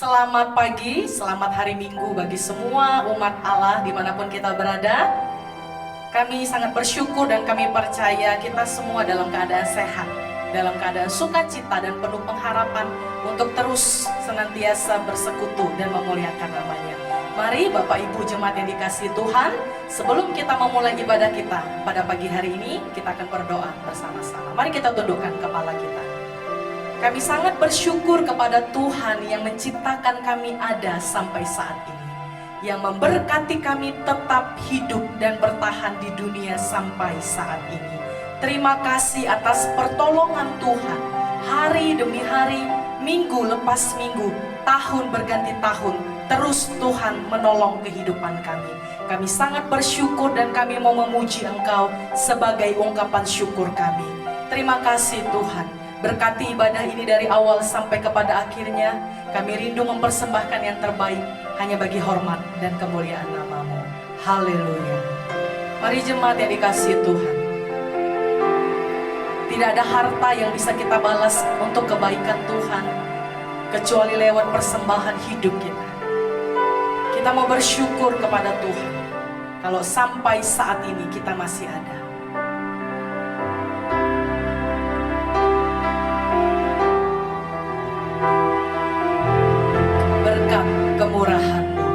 Selamat pagi, selamat hari Minggu bagi semua umat Allah dimanapun kita berada. Kami sangat bersyukur dan kami percaya kita semua dalam keadaan sehat, dalam keadaan sukacita dan penuh pengharapan untuk terus senantiasa bersekutu dan memuliakan namanya. Mari Bapak Ibu jemaat yang dikasihi Tuhan, sebelum kita memulai ibadah kita pada pagi hari ini, kita akan berdoa bersama-sama. Mari kita tundukkan kepala kita. Kami sangat bersyukur kepada Tuhan yang menciptakan kami ada sampai saat ini, yang memberkati kami tetap hidup dan bertahan di dunia sampai saat ini. Terima kasih atas pertolongan Tuhan, hari demi hari, minggu lepas minggu, tahun berganti tahun, terus Tuhan menolong kehidupan kami. Kami sangat bersyukur dan kami mau memuji Engkau sebagai ungkapan syukur kami. Terima kasih Tuhan. Berkati ibadah ini dari awal sampai kepada akhirnya. Kami rindu mempersembahkan yang terbaik hanya bagi hormat dan kemuliaan nama-Mu. Haleluya. Mari jemaat yang dikasihi Tuhan, tidak ada harta yang bisa kita balas untuk kebaikan Tuhan kecuali lewat persembahan hidup kita. Kita mau bersyukur kepada Tuhan kalau sampai saat ini kita masih ada. Kemurahan-Mu,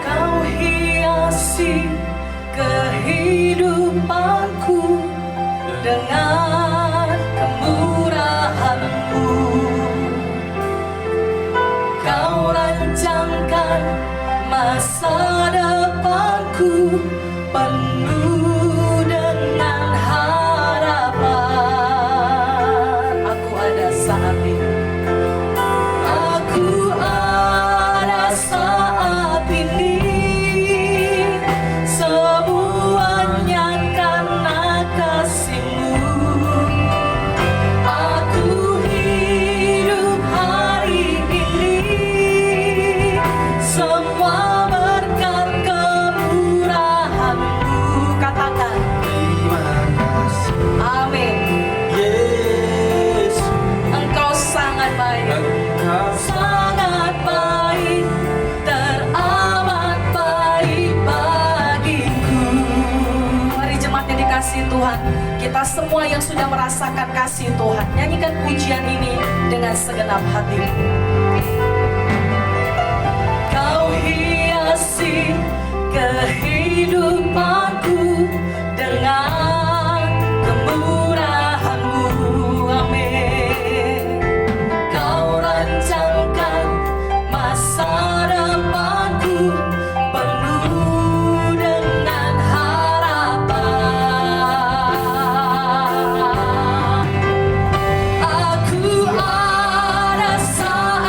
Kau hiasi kehidupanku dengan kemurahan-Mu. Kau rancangkan masa depanku penuh dengan harapan. Aku ada saat ini. Aku ada saat ini. Semuanya karena kasih-Mu. Aku hidup hari ini. Semua berkat kemurahan-Mu. Katakan terima kasih. Amin. Yesus, Engkau sangat baik. Engkau sangat baik, teramat baik bagiku. Mari jemaat yang dikasihi Tuhan, kita semua yang sudah merasakan kasih Tuhan, nyanyikan pujian ini dengan segenap hati. Kau hiasi kehidupanku dengan kemurahan-Mu. Amin. Kau rancangkan masa depanku penuh dengan harapan. Aku ada saat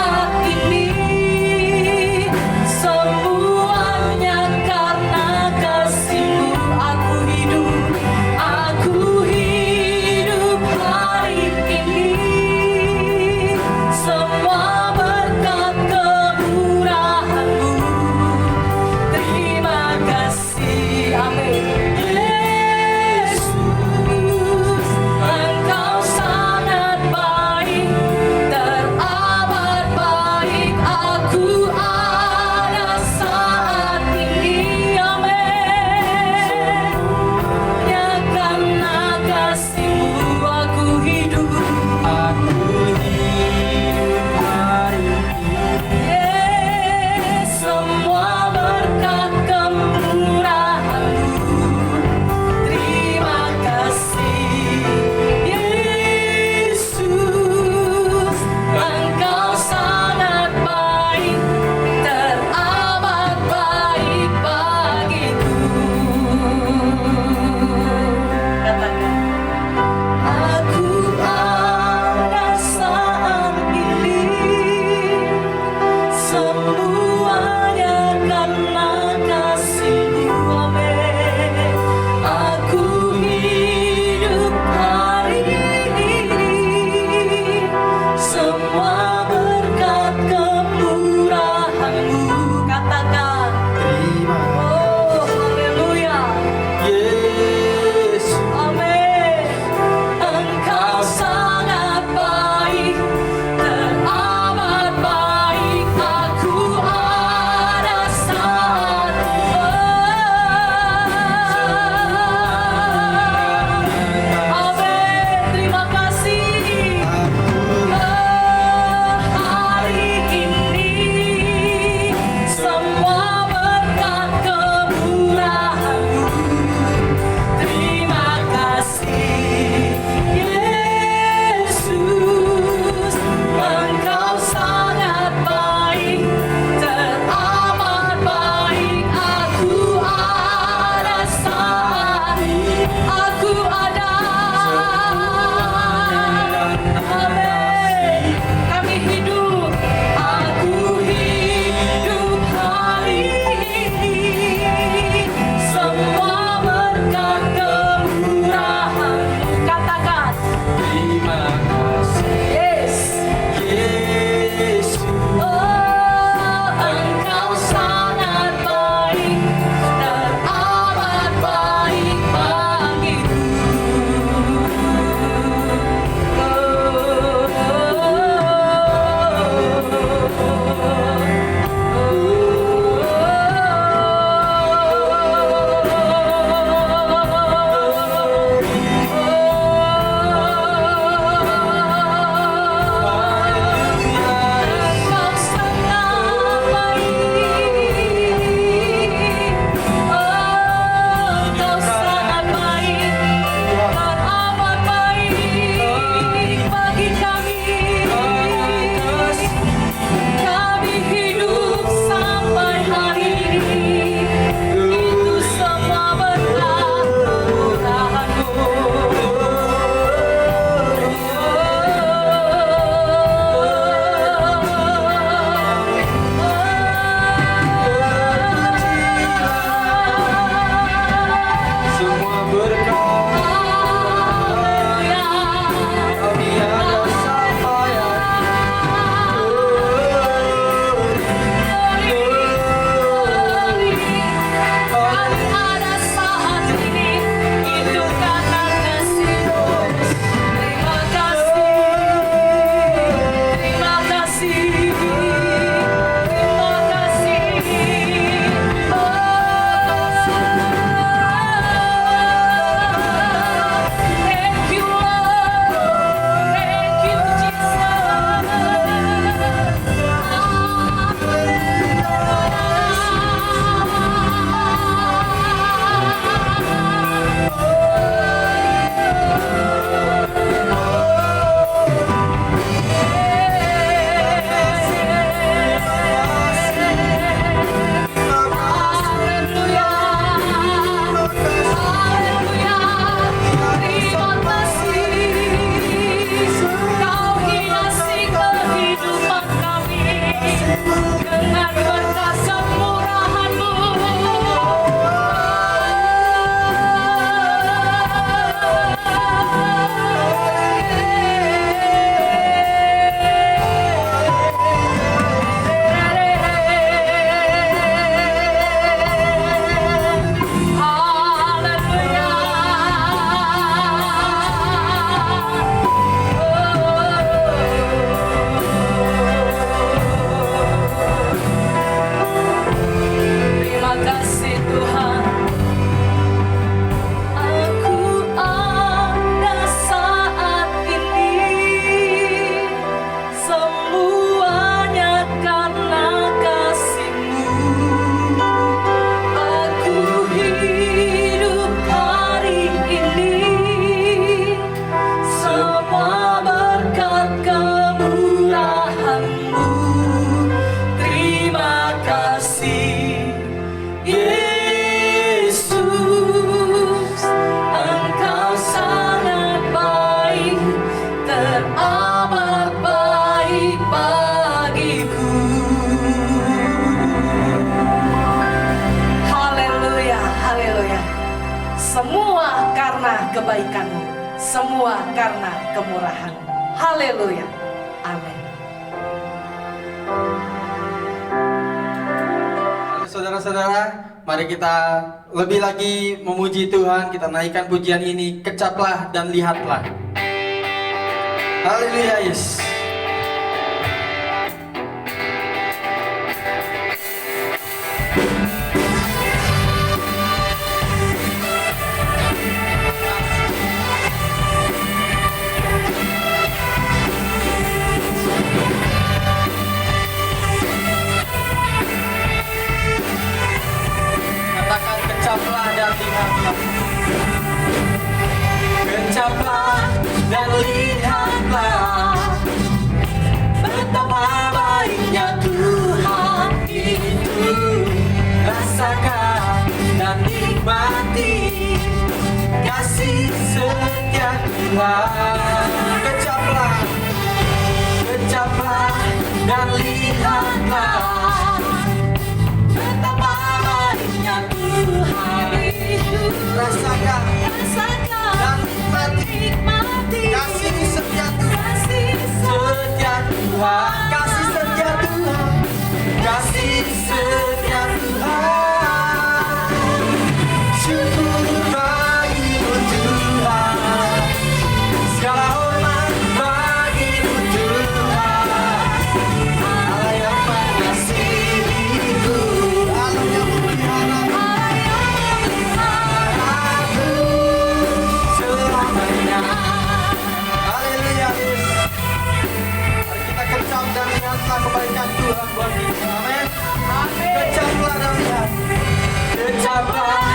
karena kebaikan-Mu, semua karena kemurahan-Mu. Haleluya. Amin. Saudara-saudara, mari kita lebih lagi memuji Tuhan. Kita naikkan pujian ini, kecaplah dan lihatlah. Haleluya, Yesus. Katakan kecaplah dan lihatlah. Kecaplah dan lihatlah, betapa baiknya Tuhan itu. Rasakan dan nikmati kasih setia Tuhan. Kecaplah, kecaplah dan lihatlah, betapa baiknya Tuhan itu. Rasakan dan nikmati kasih setia Tuhan. Kasih setia Tuhan. Kasih setia Tuhan. Syukur bagi-Mu Tuhan. Segala hormat bagi-Mu Tuhan. Allah yang mengasihi-Ku, Allah yang memelihara-Ku selamanya. Haleluya. Mari kita kecap dan lihatlah kebaikan Tuhan buat kita. Amin. Kecaplah dan lihat. Kecaplah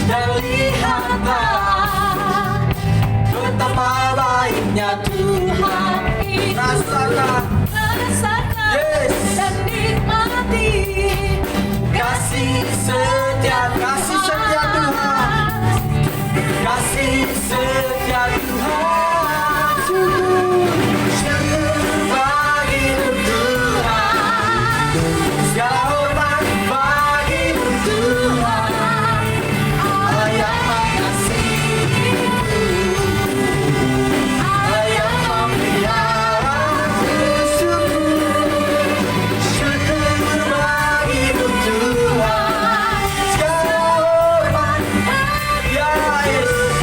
dan lihatlah, betapa baiknya Tuhan. Rasakan, yes, dan nikmati kasih setia Tuhan. Kasih setia Tuhan. Syukur bagi-Mu Tuhan. Segala hormat bagi-Mu Tuhan. Allah yang mengasihi-Ku, Allah yang memelihara-Ku. Syukur bagi-Mu Tuhan. Segala hormat, ya Yesus.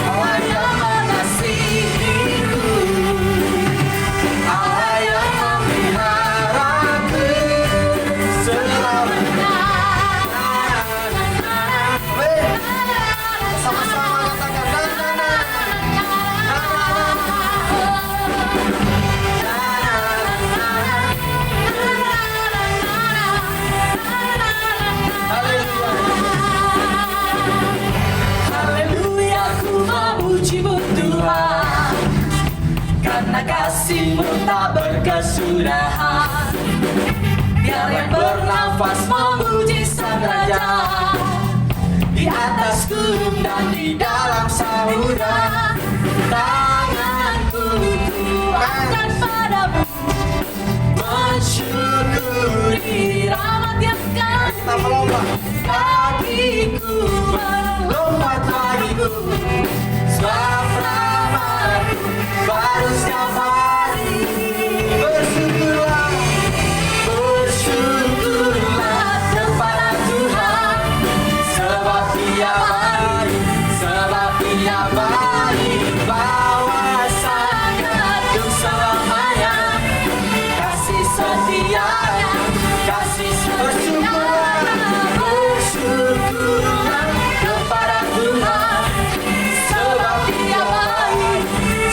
Allah yang mengasihi-Ku, Allah yang memelihara-Ku selamanya. Amin. Sama-sama katakan Haleluya, ku memuji-Mu Tuhan, karena kasih-Mu tak berkesudahan. Biar yang bernafas memuji Sang Raja, di atas gunung dan di dalam samudra. Tanganku angkat padamu, mensyukuri rahmat yang kita melompat. kakiku melompat bagiku, sebab rahmat-Mu baru setiap hari. Bersyukurlah, Bersyukurlah kepada Tuhan, sebab Dia baik, sebab Dia baik. Bahwa sangat untuk selamanya, kasih setianya, kasih setianya. Bersyukurlah kepada Tuhan, sebab Dia baik,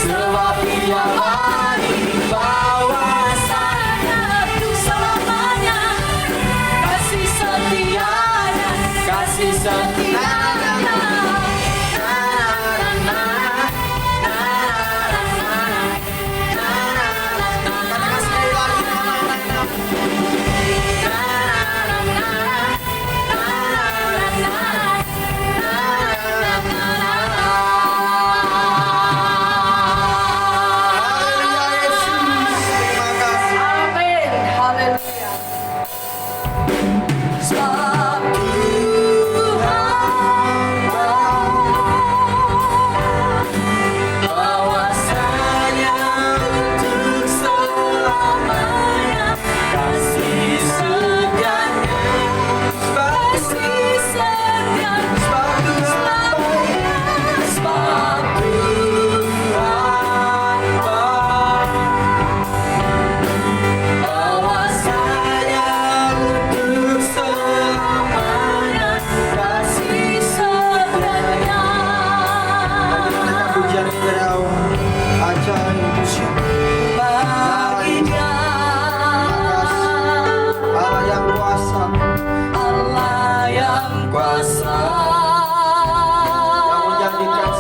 sebab Dia baik. Bahwa sangat untuk selamanya, kasih setianya, kasih setianya. katakan sekali lagi nama-Nama. Haleluya Yesus, terima kasih. Amin. Haleluya. Sebab Tuhan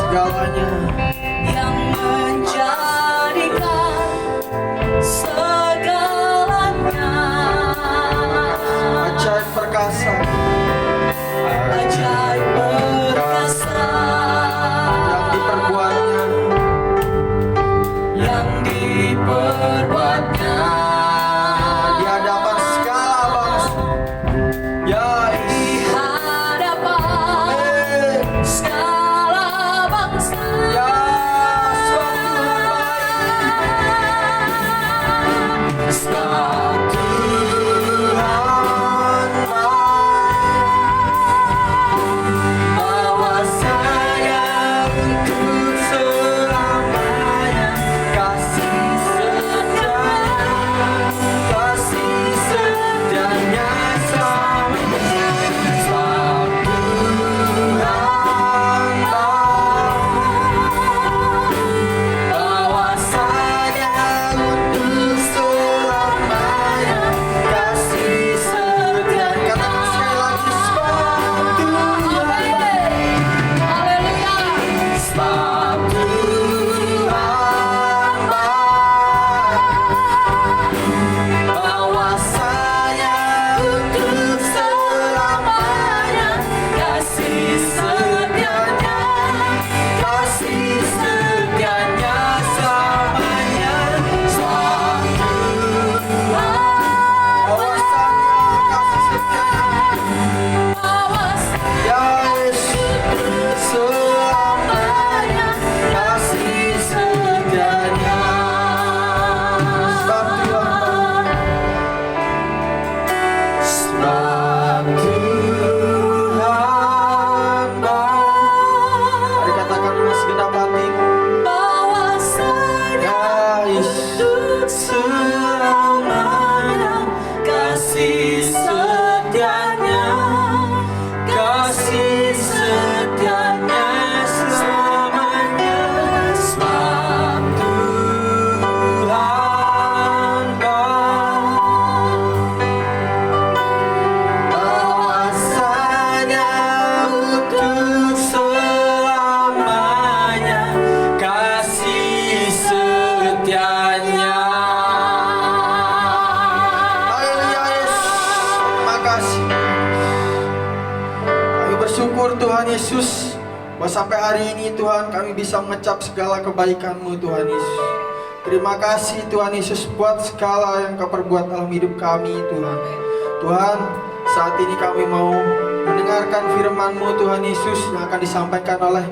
segalanya. yang menjadikan segalanya. Ajaib perkasa, Ajaib perkasa yang diperbuatnya, yang diperbuatnya di hadapan segala bangsa. Ya di hadapan segala bangsa. ya, Sebab Tuhan bahwasanya untuk selamanya kasih setianya selamanya. Sebab Tuhan bahwasanya untuk selamanya kasih setianya. Katakan sekali lagi, sebab Tuhan Haleluya. sebab Tuhan bahwasanya untuk selamanya kasih setianya selamanya. Sebab Tuhan bahwasanya kasih setianya ya Yesus selamanya kasih setianya. Sebab Tuhan, sebab Tuhan mari katakan dengan segenap hati, ya Yesus selamanya kasih setianya selamanya. Sebab Tuhan bahwasanya untuk selamanya kasih setianya. Haleluya Yesus, makasih. Kami bersyukur Tuhan Yesus bahwa sampai hari ini Tuhan kami bisa mengecap segala kebaikan-Mu Tuhan Yesus. Terima kasih Tuhan Yesus buat segala yang Kau perbuat dalam hidup kami Tuhan. Tuhan, saat ini kami mau mendengarkan firman-Mu Tuhan Yesus yang akan disampaikan oleh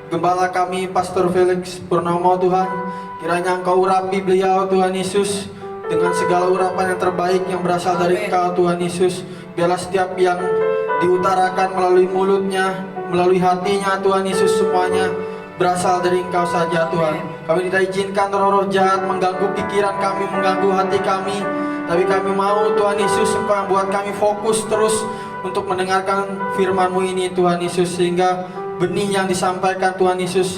Gembala kami Pastor Felix Purnomo Tuhan. Kiranya Engkau urapi beliau Tuhan Yesus dengan segala urapan yang terbaik yang berasal dari Engkau Tuhan Yesus. Biarlah setiap yang diutarakan melalui mulutnya, melalui hatinya Tuhan Yesus, semuanya berasal dari Engkau saja Tuhan. Kami tidak izinkan roh-roh jahat mengganggu pikiran kami, mengganggu hati kami, tapi kami mau Tuhan Yesus Engkau yang buat kami fokus terus untuk mendengarkan firman-Mu ini Tuhan Yesus, sehingga benih yang disampaikan Tuhan Yesus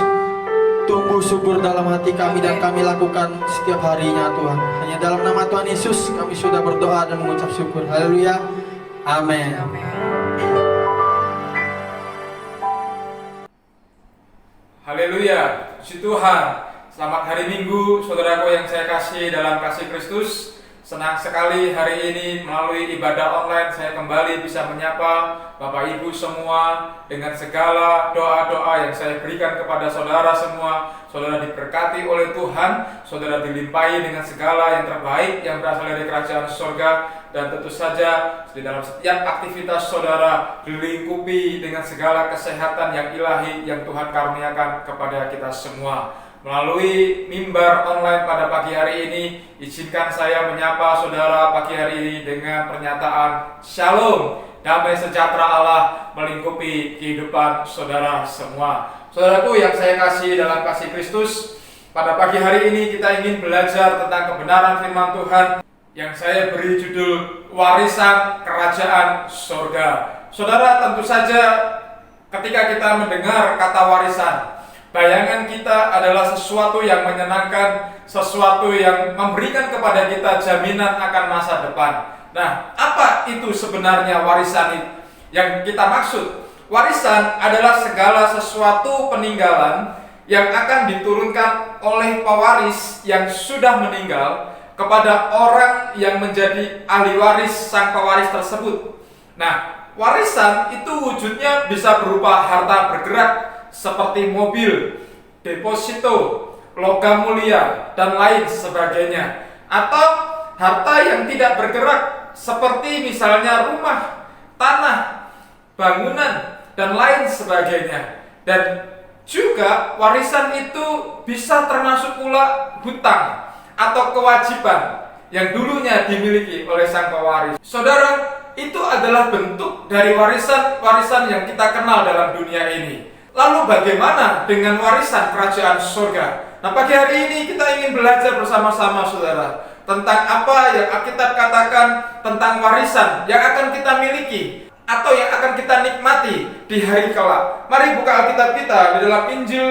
tumbuh subur dalam hati kami dan kami lakukan setiap harinya Tuhan. Hanya dalam nama Tuhan Yesus kami sudah berdoa dan mengucap syukur. Haleluya. Amin. Haleluya, puji Tuhan. Selamat hari Minggu, saudaraku yang saya kasih dalam kasih Kristus. Senang sekali hari ini melalui ibadah online saya kembali bisa menyapa Bapak Ibu semua dengan segala doa-doa yang saya berikan kepada saudara semua. Saudara diberkati oleh Tuhan, saudara dilimpahi dengan segala yang terbaik yang berasal dari kerajaan surga, dan tentu saja di dalam setiap aktivitas saudara dilingkupi dengan segala kesehatan yang ilahi yang Tuhan karuniakan kepada kita semua. Melalui mimbar online pada pagi hari ini, izinkan saya menyapa saudara pagi hari ini dengan pernyataan Shalom, damai sejahtera Allah melingkupi kehidupan saudara semua. Saudaraku yang saya kasih dalam kasih Kristus, pada pagi hari ini kita ingin belajar tentang kebenaran firman Tuhan yang saya beri judul Warisan Kerajaan Surga. Saudara, tentu saja ketika kita mendengar kata warisan, bayangan kita adalah sesuatu yang menyenangkan, sesuatu yang memberikan kepada kita jaminan akan masa depan. Nah, apa itu sebenarnya warisan yang kita maksud? Warisan adalah segala sesuatu peninggalan yang akan diturunkan oleh pewaris yang sudah meninggal kepada orang yang menjadi ahli waris sang pewaris tersebut. Nah, warisan itu wujudnya bisa berupa harta bergerak seperti mobil, deposito, logam mulia, dan lain sebagainya. Atau harta yang tidak bergerak seperti misalnya rumah, tanah, bangunan, dan lain sebagainya. Dan juga warisan itu bisa termasuk pula hutang atau kewajiban yang dulunya dimiliki oleh sang pewaris. Saudara, itu adalah bentuk dari warisan yang kita kenal dalam dunia ini. Lalu bagaimana dengan warisan kerajaan surga? Nah, pagi hari ini kita ingin belajar bersama-sama saudara tentang apa yang Alkitab katakan tentang warisan yang akan kita miliki atau yang akan kita nikmati di hari kelak. Mari buka Alkitab kita di dalam Injil,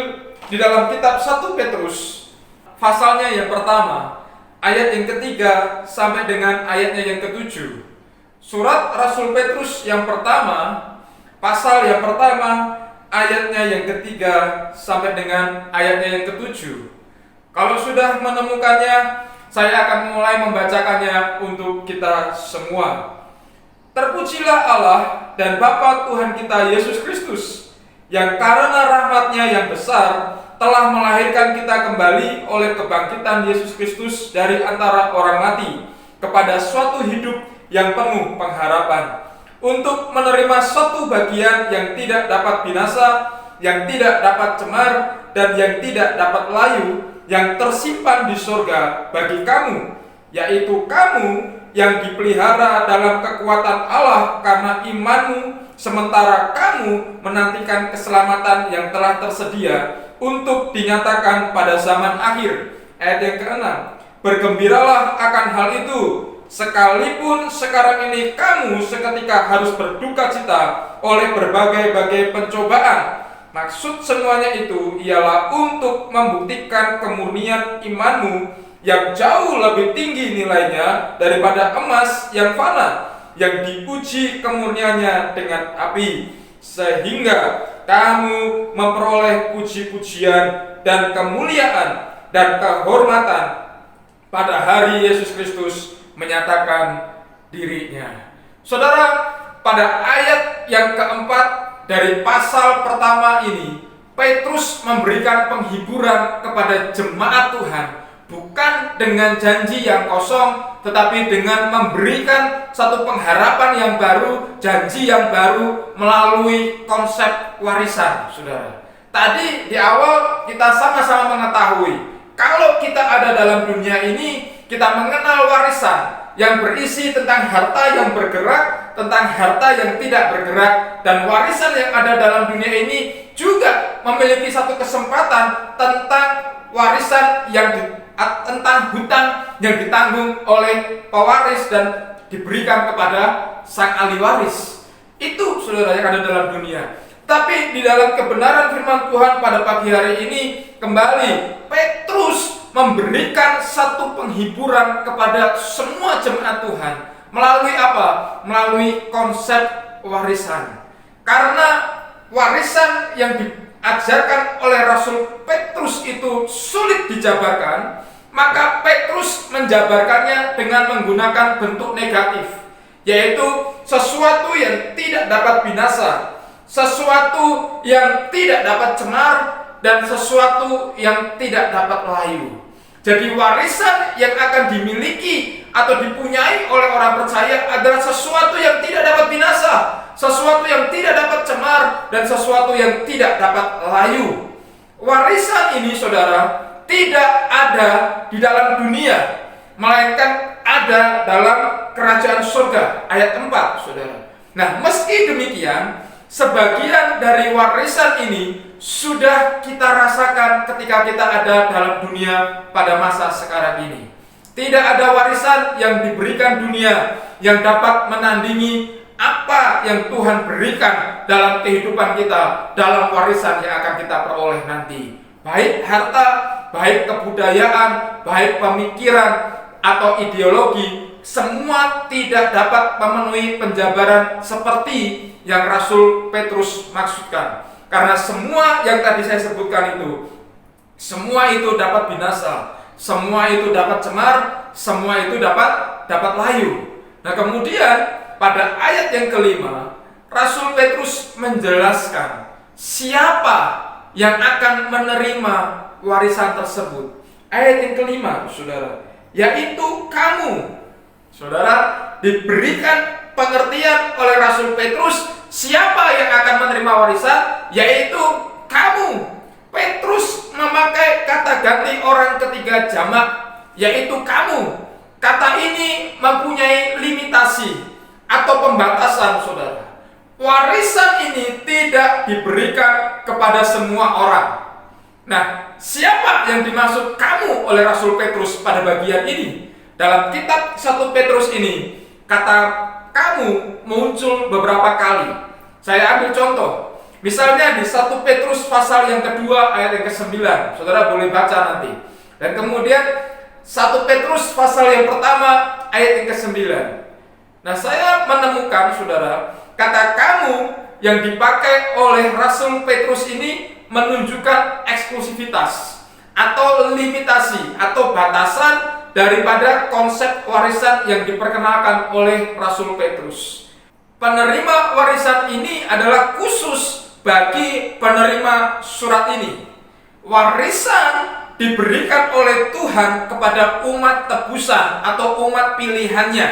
di dalam kitab 1 Petrus, pasalnya yang pertama, ayat yang ketiga sampai dengan ayatnya yang ketujuh. Surat Rasul Petrus yang pertama, pasal yang pertama, ayatnya yang ketiga sampai dengan ayatnya yang ketujuh. Kalau sudah menemukannya, saya akan mulai membacakannya untuk kita semua. Terpujilah Allah dan Bapa Tuhan kita Yesus Kristus, yang karena rahmat-Nya yang besar telah melahirkan kita kembali oleh kebangkitan Yesus Kristus dari antara orang mati kepada suatu hidup yang penuh pengharapan, untuk menerima suatu bagian yang tidak dapat binasa, yang tidak dapat cemar, dan yang tidak dapat layu, yang tersimpan di surga bagi kamu, yaitu kamu yang dipelihara dalam kekuatan Allah karena imanmu, sementara kamu menantikan keselamatan yang telah tersedia untuk dinyatakan pada zaman akhir. Ayat yang ke-6, bergembiralah akan hal itu, sekalipun sekarang ini kamu seketika harus berduka cita oleh berbagai-bagai pencobaan. Maksud semuanya itu ialah untuk membuktikan kemurnian imanmu yang jauh lebih tinggi nilainya daripada emas yang fana, yang diuji kemurniannya dengan api, sehingga kamu memperoleh puji-pujian dan kemuliaan dan kehormatan pada hari Yesus Kristus menyatakan dirinya. Saudara, pada ayat yang keempat dari pasal pertama ini, Petrus memberikan penghiburan kepada jemaat Tuhan, bukan dengan janji yang kosong, tetapi dengan memberikan satu pengharapan yang baru, janji yang baru melalui konsep warisan, saudara. Tadi di awal kita sama-sama mengetahui, kalau kita ada dalam dunia ini, kita mengenal warisan yang berisi tentang harta yang bergerak, tentang harta yang tidak bergerak, dan warisan yang ada dalam dunia ini juga memiliki satu kesempatan tentang warisan tentang hutang yang ditanggung oleh pewaris dan diberikan kepada sang ahli waris. Itu saudara yang ada dalam dunia. Tapi di dalam kebenaran firman Tuhan pada pagi hari ini, kembali Petrus memberikan satu penghiburan kepada semua jemaat Tuhan. Melalui apa? Melalui konsep warisan. Karena warisan yang diajarkan oleh Rasul Petrus itu sulit dijabarkan, maka Petrus menjabarkannya dengan menggunakan bentuk negatif, yaitu sesuatu yang tidak dapat binasa, sesuatu yang tidak dapat cemar, dan sesuatu yang tidak dapat layu. Jadi warisan yang akan dimiliki atau dipunyai oleh orang percaya adalah sesuatu yang tidak dapat binasa, sesuatu yang tidak dapat cemar, dan sesuatu yang tidak dapat layu. Warisan ini, saudara, tidak ada di dalam dunia, melainkan ada dalam kerajaan surga. Ayat 4, saudara. Nah, meski demikian, sebagian dari warisan ini sudah kita rasakan ketika kita ada dalam dunia pada masa sekarang ini. Tidak ada warisan yang diberikan dunia yang dapat menandingi apa yang Tuhan berikan dalam kehidupan kita, dalam warisan yang akan kita peroleh nanti. Baik harta, baik kebudayaan, baik pemikiran atau ideologi, semua tidak dapat memenuhi penjabaran seperti yang Rasul Petrus maksudkan. Karena semua yang tadi saya sebutkan itu, semua itu dapat binasa, semua itu dapat cemar, semua itu dapat layu. Nah, kemudian pada ayat yang kelima, Rasul Petrus menjelaskan siapa yang akan menerima warisan tersebut. Ayat yang kelima, saudara, yaitu kamu. Saudara, diberikan pengertian oleh Rasul Petrus siapa yang akan menerima warisan, yaitu kamu. Petrus memakai kata ganti orang ketiga jamak, yaitu kamu. Kata ini mempunyai limitasi atau pembatasan, saudara. Warisan ini tidak diberikan kepada semua orang. Nah, siapa yang dimaksud kamu oleh Rasul Petrus pada bagian ini? Dalam kitab 1 Petrus ini, kata kamu muncul beberapa kali. Saya ambil contoh. Misalnya di 1 Petrus pasal yang kedua ayat yang ke-9. Saudara boleh baca nanti. Dan kemudian 1 Petrus pasal yang pertama ayat yang ke-9. Nah, saya menemukan, saudara, kata kamu yang dipakai oleh Rasul Petrus ini menunjukkan eksklusivitas atau limitasi atau batasan daripada konsep warisan yang diperkenalkan oleh Rasul Petrus. Penerima warisan ini adalah khusus bagi penerima surat ini. Warisan diberikan oleh Tuhan kepada umat tebusan atau umat pilihannya,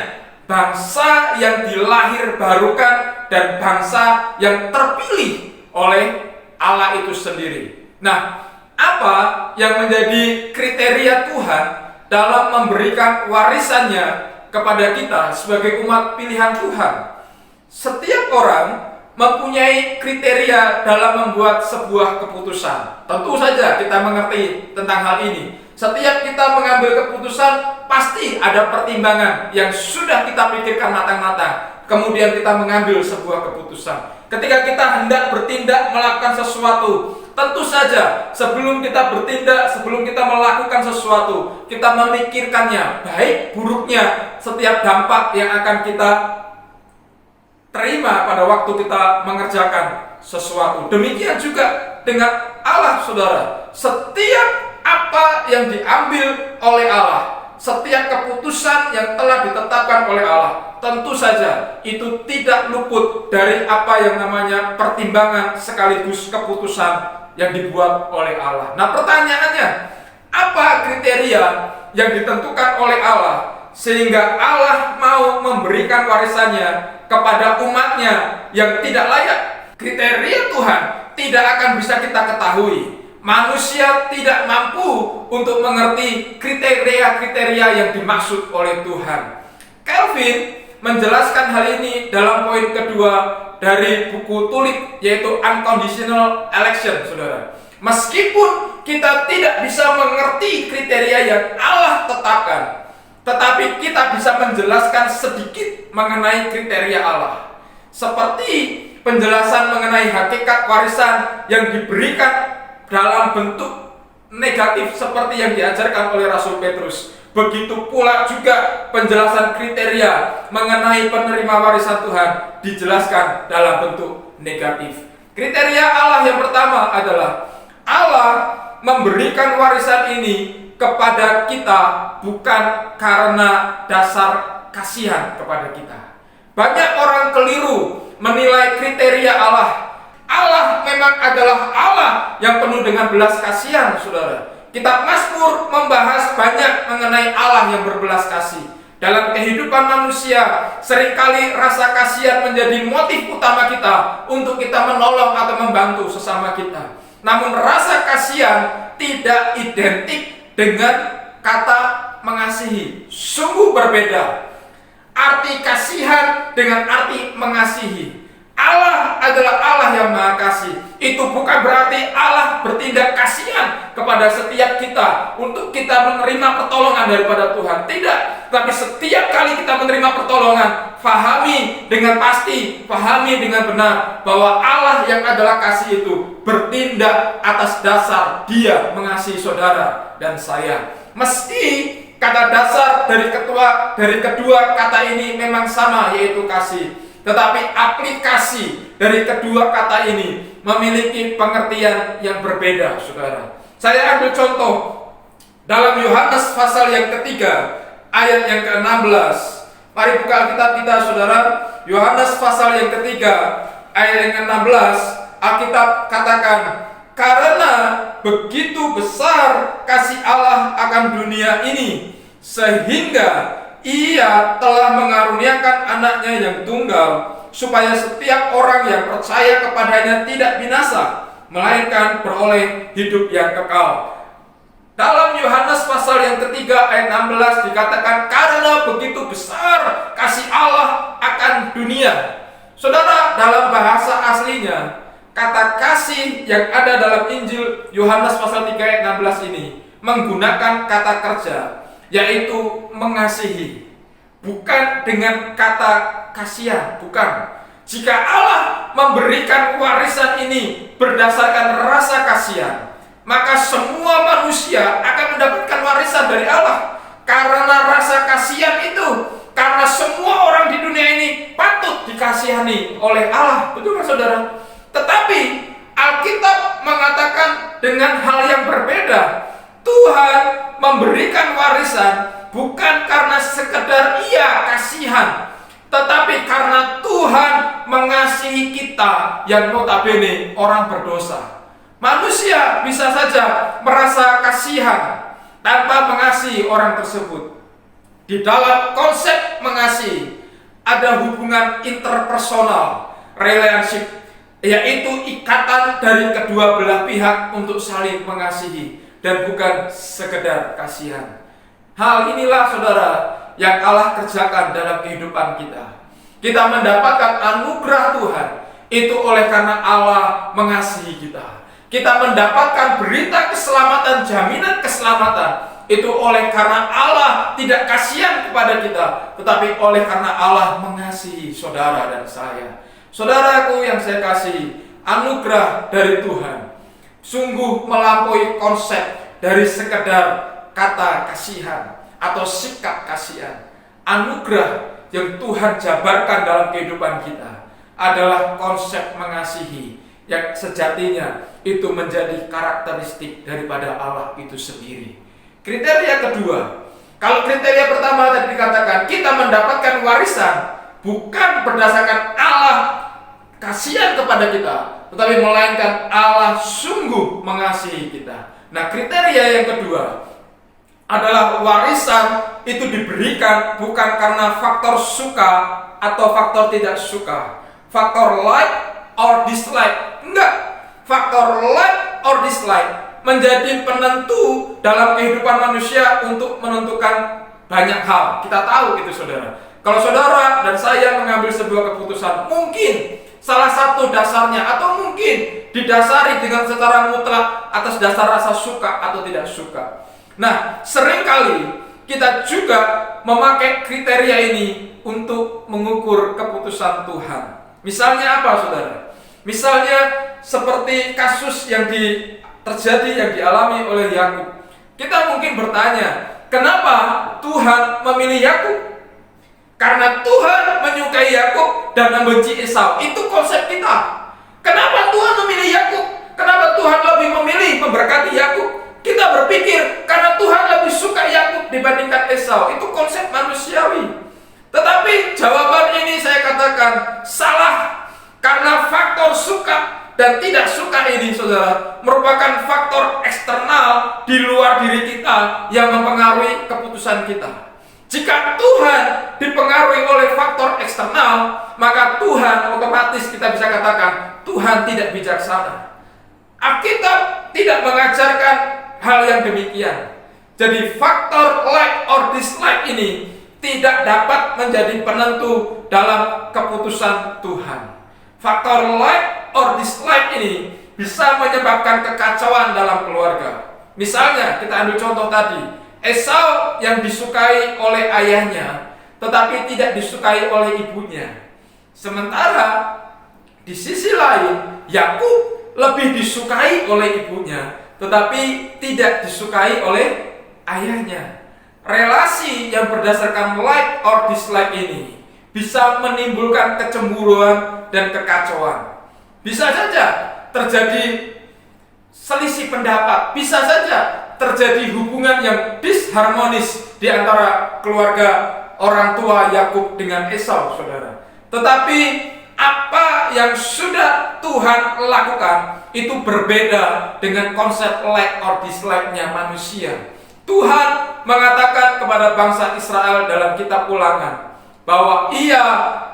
bangsa yang dilahirbarukan dan bangsa yang terpilih oleh Allah itu sendiri. Nah, apa yang menjadi kriteria Tuhan dalam memberikan warisannya kepada kita sebagai umat pilihan Tuhan? Setiap orang mempunyai kriteria dalam membuat sebuah keputusan. Tentu saja kita mengerti tentang hal ini. Setiap kita mengambil keputusan pasti ada pertimbangan yang sudah kita pikirkan matang-matang. Kemudian kita mengambil sebuah keputusan. Ketika kita hendak bertindak melakukan sesuatu, tentu saja sebelum kita bertindak, sebelum kita melakukan sesuatu, kita memikirkannya, baik buruknya, setiap dampak yang akan kita terima pada waktu kita mengerjakan sesuatu. Demikian juga dengan Allah, saudara. Setiap apa yang diambil oleh Allah, setiap keputusan yang telah ditetapkan oleh Allah, tentu saja itu tidak luput dari apa yang namanya pertimbangan sekaligus keputusan yang dibuat oleh Allah. Nah, pertanyaannya, apa kriteria yang ditentukan oleh Allah sehingga Allah mau memberikan warisannya kepada umatnya yang tidak layak? Kriteria Tuhan tidak akan bisa kita ketahui. Manusia tidak mampu untuk mengerti kriteria-kriteria yang dimaksud oleh Tuhan. Calvin menjelaskan hal ini dalam poin kedua dari buku Tulip, yaitu Unconditional Election, saudara. Meskipun kita tidak bisa mengerti kriteria yang Allah tetapkan, tetapi kita bisa menjelaskan sedikit mengenai kriteria Allah. Seperti penjelasan mengenai hakikat warisan yang diberikan dalam bentuk negatif seperti yang diajarkan oleh Rasul Petrus. Begitu pula juga penjelasan kriteria mengenai penerima warisan Tuhan dijelaskan dalam bentuk negatif. Kriteria Allah yang pertama adalah Allah memberikan warisan ini kepada kita bukan karena dasar kasihan kepada kita. Banyak orang keliru menilai kriteria Allah. Allah memang adalah Allah yang penuh dengan belas kasihan, saudara. Kitab Mazmur membahas banyak mengenai Allah yang berbelas kasih. Dalam kehidupan manusia, seringkali rasa kasihan menjadi motif utama kita untuk kita menolong atau membantu sesama kita. Namun rasa kasihan tidak identik dengan kata mengasihi. Sungguh berbeda. Arti kasihan dengan arti mengasihi. Allah adalah Allah yang Maha Kasih. Itu bukan berarti Allah bertindak kasihan kepada setiap kita untuk kita menerima pertolongan daripada Tuhan. Tidak. Tapi setiap kali kita menerima pertolongan, fahami dengan pasti, fahami dengan benar bahwa Allah yang adalah kasih itu bertindak atas dasar Dia mengasihi saudara dan saya. Meski kata dasar dari kedua kata ini memang sama, yaitu kasih. Tetapi aplikasi dari kedua kata ini memiliki pengertian yang berbeda, saudara. Saya ambil contoh dalam Yohanes pasal yang ketiga, ayat yang ke-16. Mari buka Alkitab kita, saudara. Yohanes pasal yang ketiga, ayat yang ke-16. Alkitab katakan, karena begitu besar kasih Allah akan dunia ini, sehingga Ia telah mengaruniakan anaknya yang tunggal, supaya setiap orang yang percaya kepadanya tidak binasa, melainkan beroleh hidup yang kekal. Dalam Yohanes pasal yang ketiga ayat 16 dikatakan, karena begitu besar kasih Allah akan dunia. Saudara, dalam bahasa aslinya, kata kasih yang ada dalam Injil Yohanes pasal 3 ayat 16 ini menggunakan kata kerja, yaitu mengasihi. Bukan dengan kata kasihan, bukan. Jika Allah memberikan warisan ini berdasarkan rasa kasihan, maka semua manusia akan mendapatkan warisan dari Allah karena rasa kasihan itu. Karena semua orang di dunia ini patut dikasihani oleh Allah, betul kan saudara? Tetapi Alkitab mengatakan dengan hal yang berbeda. Tuhan memberikan warisan bukan karena sekedar Ia kasihan, tetapi karena Tuhan mengasihi kita yang notabene orang berdosa. Manusia bisa saja merasa kasihan tanpa mengasihi orang tersebut. Di dalam konsep mengasihi ada hubungan interpersonal, relationship, yaitu ikatan dari kedua belah pihak untuk saling mengasihi dan bukan sekedar kasihan. Hal inilah saudara yang Allah kerjakan dalam kehidupan kita. Kita mendapatkan anugerah Tuhan itu oleh karena Allah mengasihi kita. Kita mendapatkan berita keselamatan, jaminan keselamatan itu oleh karena Allah tidak kasihan kepada kita, tetapi oleh karena Allah mengasihi saudara dan saya. Saudaraku yang saya kasihi, anugerah dari Tuhan sungguh melampaui konsep dari sekedar kata kasihan atau sikap kasihan. Anugerah yang Tuhan jabarkan dalam kehidupan kita adalah konsep mengasihi yang sejatinya itu menjadi karakteristik daripada Allah itu sendiri. Kriteria kedua, kalau kriteria pertama tadi dikatakan kita mendapatkan warisan bukan berdasarkan Allah kasihan kepada kita, tetapi melainkan Allah sungguh mengasihi kita. Nah, kriteria yang kedua adalah warisan itu diberikan bukan karena faktor suka atau faktor tidak suka, faktor like or dislike. Enggak, faktor like or dislike menjadi penentu dalam kehidupan manusia untuk menentukan banyak hal. Kita tahu itu saudara. Kalau saudara dan saya mengambil sebuah keputusan, mungkin salah satu dasarnya atau mungkin didasari dengan secara mutlak atas dasar rasa suka atau tidak suka. Nah, seringkali kita juga memakai kriteria ini untuk mengukur keputusan Tuhan. Misalnya apa, saudara? Misalnya seperti kasus yang terjadi yang dialami oleh Yakub. Kita mungkin bertanya, kenapa Tuhan memilih Yakub? Karena Tuhan menyukai Yakub dan membenci Esau. Itu konsep kita. Kenapa Tuhan memilih Yakub? Kenapa Tuhan lebih memilih memberkati Yakub? Kita berpikir karena Tuhan lebih suka Yakub dibandingkan Esau. Itu konsep manusiawi. Tetapi jawaban ini saya katakan salah. Karena faktor suka dan tidak suka ini, saudara, merupakan faktor eksternal di luar diri kita yang mempengaruhi keputusan kita. Jika Tuhan dipengaruhi oleh faktor eksternal, maka Tuhan otomatis kita bisa katakan Tuhan tidak bijaksana. Alkitab tidak mengajarkan hal yang demikian. Jadi faktor like or dislike ini tidak dapat menjadi penentu dalam keputusan Tuhan. Faktor like or dislike ini bisa menyebabkan kekacauan dalam keluarga. Misalnya kita ambil contoh tadi, Esau yang disukai oleh ayahnya tetapi tidak disukai oleh ibunya. Sementara di sisi lain Yakub lebih disukai oleh ibunya tetapi tidak disukai oleh ayahnya. relasi yang berdasarkan like or dislike ini bisa menimbulkan kecemburuan dan kekacauan. Bisa saja terjadi selisih pendapat, bisa saja terjadi hubungan yang disharmonis di antara keluarga orang tua Yakub dengan Esau, saudara. Tetapi apa yang sudah Tuhan lakukan itu berbeda dengan konsep like or dislike-nya manusia. Tuhan mengatakan kepada bangsa Israel dalam kitab Ulangan bahwa Ia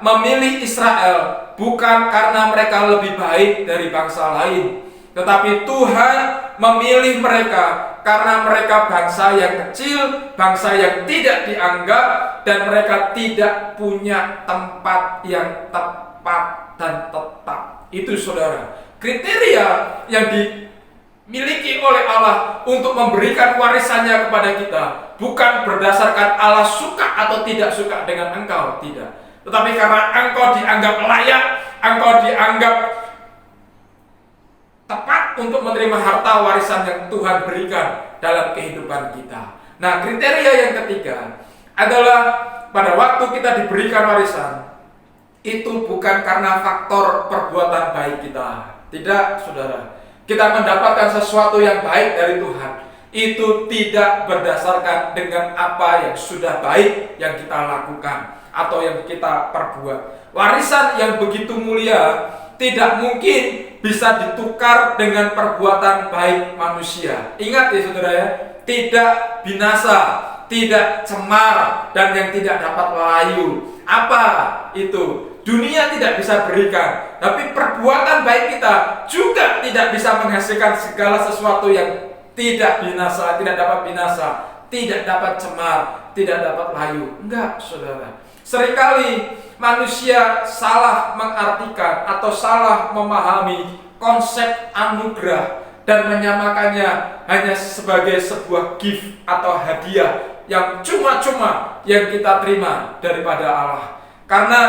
memilih Israel bukan karena mereka lebih baik dari bangsa lain, tetapi Tuhan memilih mereka karena mereka bangsa yang kecil, bangsa yang tidak dianggap, dan mereka tidak punya tempat yang tepat dan tetap. Itu saudara, kriteria yang dimiliki oleh Allah untuk memberikan warisannya kepada kita bukan berdasarkan Allah suka atau tidak suka dengan engkau, tidak. Tetapi karena engkau dianggap layak, engkau dianggap tepat untuk menerima harta warisan yang Tuhan berikan dalam kehidupan kita. Nah, kriteria yang ketiga adalah pada waktu kita diberikan warisan, itu bukan karena faktor perbuatan baik kita. Tidak, saudara. Kita mendapatkan sesuatu yang baik dari Tuhan, itu tidak berdasarkan dengan apa yang sudah baik yang kita lakukan atau yang kita perbuat. Warisan yang begitu mulia tidak mungkin bisa ditukar dengan perbuatan baik manusia. Ingat ya saudara ya, tidak binasa, tidak cemar, dan yang tidak dapat layu. Apa itu? Dunia tidak bisa berikan, tapi perbuatan baik kita juga tidak bisa menghasilkan segala sesuatu yang tidak binasa, tidak dapat binasa, tidak dapat cemar, tidak dapat layu. Enggak, saudara. Seringkali manusia salah mengartikan atau salah memahami konsep anugerah dan menyamakannya hanya sebagai sebuah gift atau hadiah yang cuma-cuma yang kita terima daripada Allah. Karena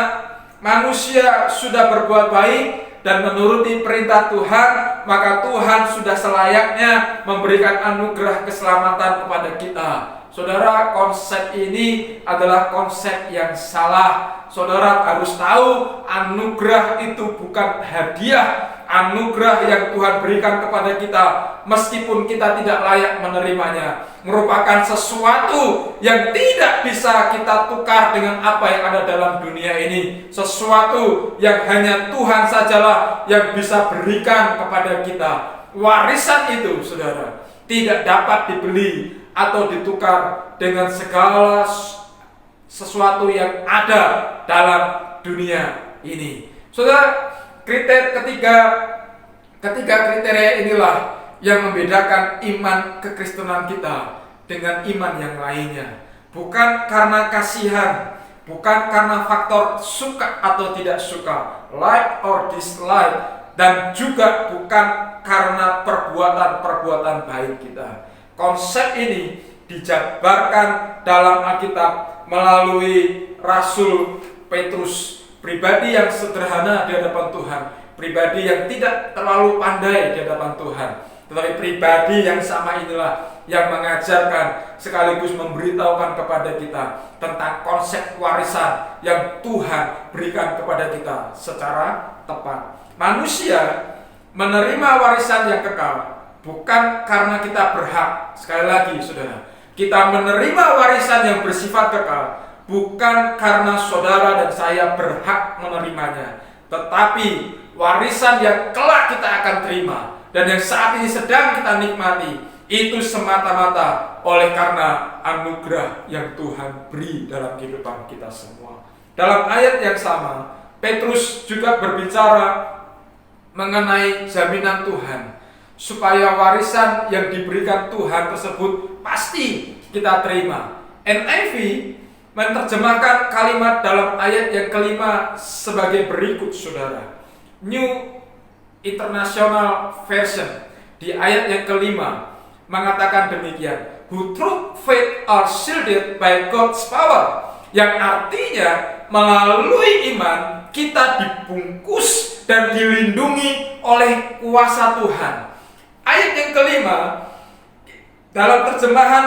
manusia sudah berbuat baik dan menuruti perintah Tuhan, maka Tuhan sudah selayaknya memberikan anugerah keselamatan kepada kita. Saudara, konsep ini adalah konsep yang salah. Saudara harus tahu, anugerah itu bukan hadiah. Anugerah yang Tuhan berikan kepada kita, meskipun kita tidak layak menerimanya, merupakan sesuatu yang tidak bisa kita tukar dengan apa yang ada dalam dunia ini. Sesuatu yang hanya Tuhan sajalah yang bisa berikan kepada kita. Warisan itu, saudara, tidak dapat dibeli atau ditukar dengan segala sesuatu yang ada dalam dunia ini. Saudara, ketiga kriteria inilah yang membedakan iman kekristenan kita dengan iman yang lainnya. Bukan karena kasihan, bukan karena faktor suka atau tidak suka, like or dislike, dan juga bukan karena perbuatan-perbuatan baik kita. Konsep ini dijabarkan dalam Alkitab melalui Rasul Petrus, pribadi yang sederhana di hadapan Tuhan, pribadi yang tidak terlalu pandai di hadapan Tuhan, tetapi pribadi yang sama inilah yang mengajarkan sekaligus memberitahukan kepada kita tentang konsep warisan yang Tuhan berikan kepada kita secara tepat. Manusia menerima warisan yang kekal bukan karena kita berhak. Sekali lagi saudara, kita menerima warisan yang bersifat kekal bukan karena saudara dan saya berhak menerimanya, tetapi warisan yang kelak kita akan terima dan yang saat ini sedang kita nikmati itu semata-mata oleh karena anugerah yang Tuhan beri dalam kehidupan kita semua. Dalam ayat yang sama, Petrus juga berbicara mengenai jaminan Tuhan supaya warisan yang diberikan Tuhan tersebut pasti kita terima. NIV menerjemahkan kalimat dalam ayat yang kelima sebagai berikut, saudara. New International Version di ayat yang kelima mengatakan demikian, who through faith are shielded by God's power, yang artinya melalui iman kita dibungkus dan dilindungi oleh kuasa Tuhan. Ayat yang kelima dalam terjemahan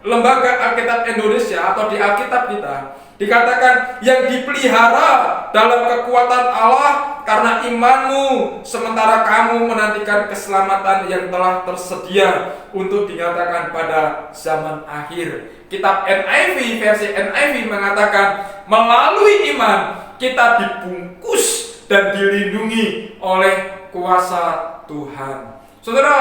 Lembaga Alkitab Indonesia atau di Alkitab kita dikatakan yang dipelihara dalam kekuatan Allah karena imanmu, sementara kamu menantikan keselamatan yang telah tersedia untuk dinyatakan pada zaman akhir. Kitab NIV, versi NIV mengatakan melalui iman kita dibungkus dan dilindungi oleh kuasa Tuhan. Saudara,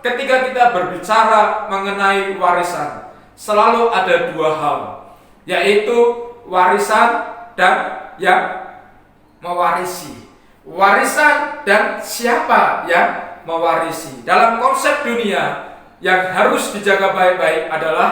ketika kita berbicara mengenai warisan, selalu ada dua hal, yaitu warisan dan yang mewarisi. Warisan dan siapa yang mewarisi. Dalam konsep dunia, yang harus dijaga baik-baik adalah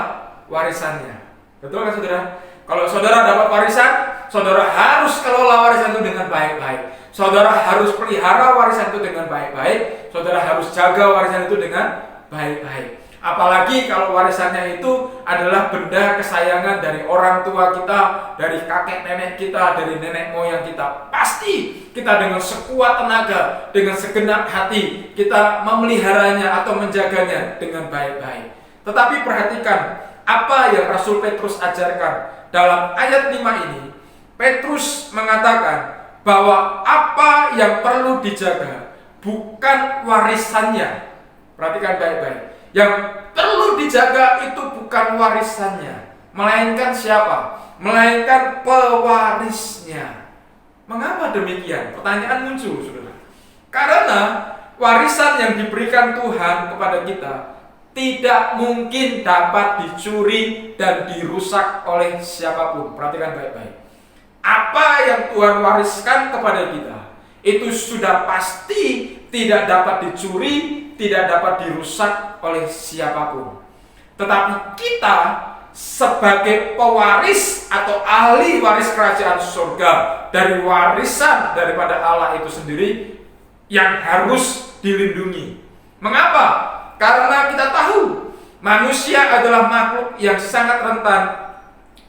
warisannya. Betul kan saudara? Kalau saudara dapat warisan, saudara harus kelola warisan itu dengan baik-baik. Saudara harus pelihara warisan itu dengan baik-baik. Saudara harus jaga warisan itu dengan baik-baik. Apalagi kalau warisannya itu adalah benda kesayangan dari orang tua kita, dari kakek nenek kita, dari nenek moyang kita. Pasti kita dengan sekuat tenaga, dengan segenap hati, kita memeliharanya atau menjaganya dengan baik-baik. Tetapi perhatikan apa yang Rasul Petrus ajarkan dalam ayat 5 ini. Petrus mengatakan bahwa apa yang perlu dijaga bukan warisannya. Perhatikan baik-baik. Yang perlu dijaga itu bukan warisannya, melainkan siapa? Melainkan pewarisnya. Mengapa demikian? Pertanyaan muncul, saudara. Karena warisan yang diberikan Tuhan kepada kita tidak mungkin dapat dicuri dan dirusak oleh siapapun. Perhatikan baik-baik. Apa yang Tuhan wariskan kepada kita itu sudah pasti tidak dapat dicuri, tidak dapat dirusak oleh siapapun. Tetapi kita sebagai pewaris atau ahli waris kerajaan surga dari warisan daripada Allah itu sendiri yang harus dilindungi. Mengapa? Karena kita tahu manusia adalah makhluk yang sangat rentan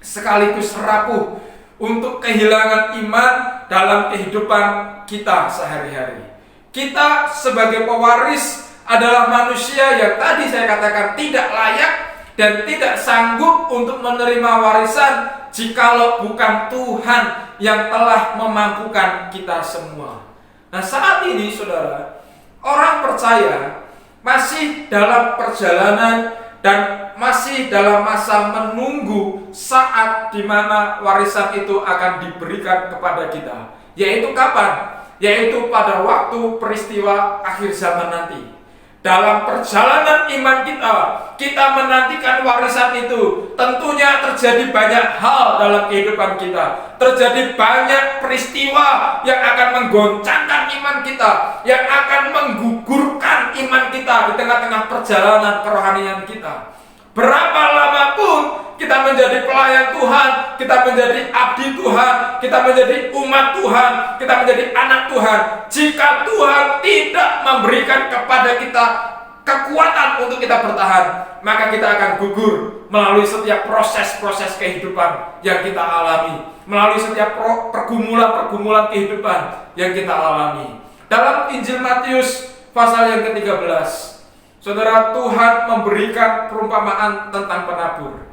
sekaligus rapuh untuk kehilangan iman dalam kehidupan kita sehari-hari. Kita sebagai pewaris adalah manusia yang tadi saya katakan tidak layak dan tidak sanggup untuk menerima warisan jikalau bukan Tuhan yang telah memampukan kita semua. Nah, saat ini saudara, orang percaya masih dalam perjalanan dan masih dalam masa menunggu saat di mana warisan itu akan diberikan kepada kita. Yaitu kapan? Yaitu pada waktu peristiwa akhir zaman nanti. Dalam perjalanan iman kita menantikan warisan itu. Tentunya terjadi banyak hal dalam kehidupan kita. Terjadi banyak peristiwa yang akan menggoncangkan iman kita, yang akan menggugurkan iman kita di tengah-tengah perjalanan kerohanian kita. Berapa lama pun kita menjadi pelayan Tuhan, kita menjadi abdi Tuhan, kita menjadi umat Tuhan, kita menjadi anak Tuhan, jika Tuhan tidak memberikan kepada kita kekuatan untuk kita bertahan, maka kita akan gugur melalui setiap proses-proses kehidupan yang kita alami, melalui setiap pergumulan-pergumulan kehidupan yang kita alami. Dalam Injil Matius pasal yang ke-13, saudara, Tuhan memberikan perumpamaan tentang penabur.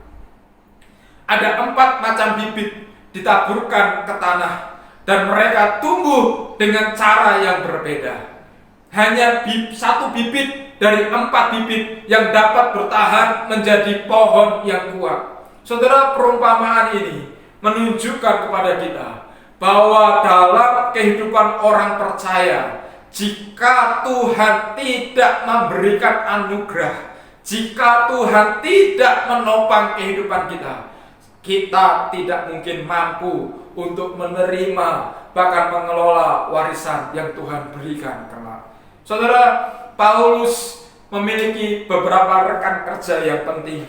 Ada 4 macam bibit ditaburkan ke tanah dan mereka tumbuh dengan cara yang berbeda. Hanya satu bibit dari 4 bibit yang dapat bertahan menjadi pohon yang kuat. Saudara, perumpamaan ini menunjukkan kepada kita bahwa dalam kehidupan orang percaya, jika Tuhan tidak memberikan anugerah, jika Tuhan tidak menopang kehidupan kita, kita tidak mungkin mampu untuk menerima bahkan mengelola warisan yang Tuhan berikan kelak. Saudara, Paulus memiliki beberapa rekan kerja yang penting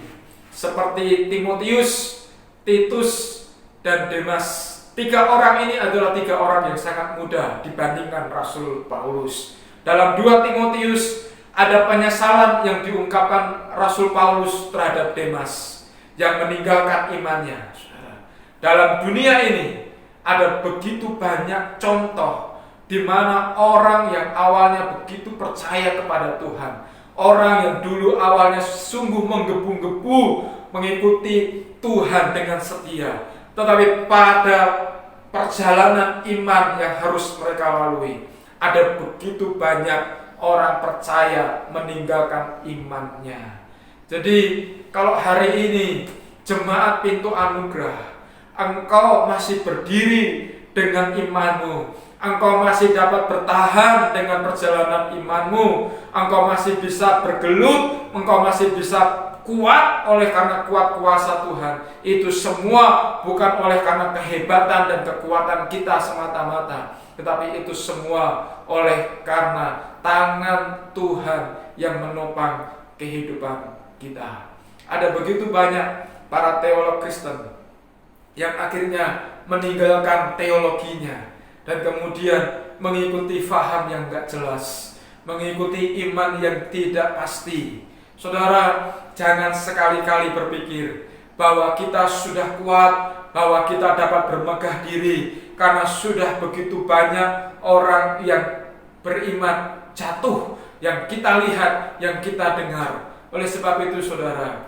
seperti Timotius, Titus, dan Demas. 3 orang ini adalah 3 orang yang sangat muda dibandingkan Rasul Paulus. Dalam 2 Timotius ada penyesalan yang diungkapkan Rasul Paulus terhadap Demas yang meninggalkan imannya. Dalam dunia ini ada begitu banyak contoh di mana orang yang awalnya begitu percaya kepada Tuhan, orang yang dulu awalnya sungguh menggebu-gebu mengikuti Tuhan dengan setia, tetapi pada perjalanan iman yang harus mereka lalui, ada begitu banyak orang percaya meninggalkan imannya. Jadi kalau hari ini jemaat Pintu Anugerah, engkau masih berdiri dengan imanmu, engkau masih dapat bertahan dengan perjalanan imanmu, engkau masih bisa bergelut, engkau masih bisa kuat oleh karena kuat kuasa Tuhan. Itu semua bukan oleh karena kehebatan dan kekuatan kita semata-mata, tetapi itu semua oleh karena tangan Tuhan yang menopang kehidupan kita. Ada begitu banyak para teolog Kristen yang akhirnya meninggalkan teologinya dan kemudian mengikuti faham yang gak jelas, mengikuti iman yang tidak pasti. Saudara, jangan sekali-kali berpikir bahwa kita sudah kuat, bahwa kita dapat bermegah diri, karena sudah begitu banyak orang yang beriman jatuh, yang kita lihat, yang kita dengar. Oleh sebab itu saudara,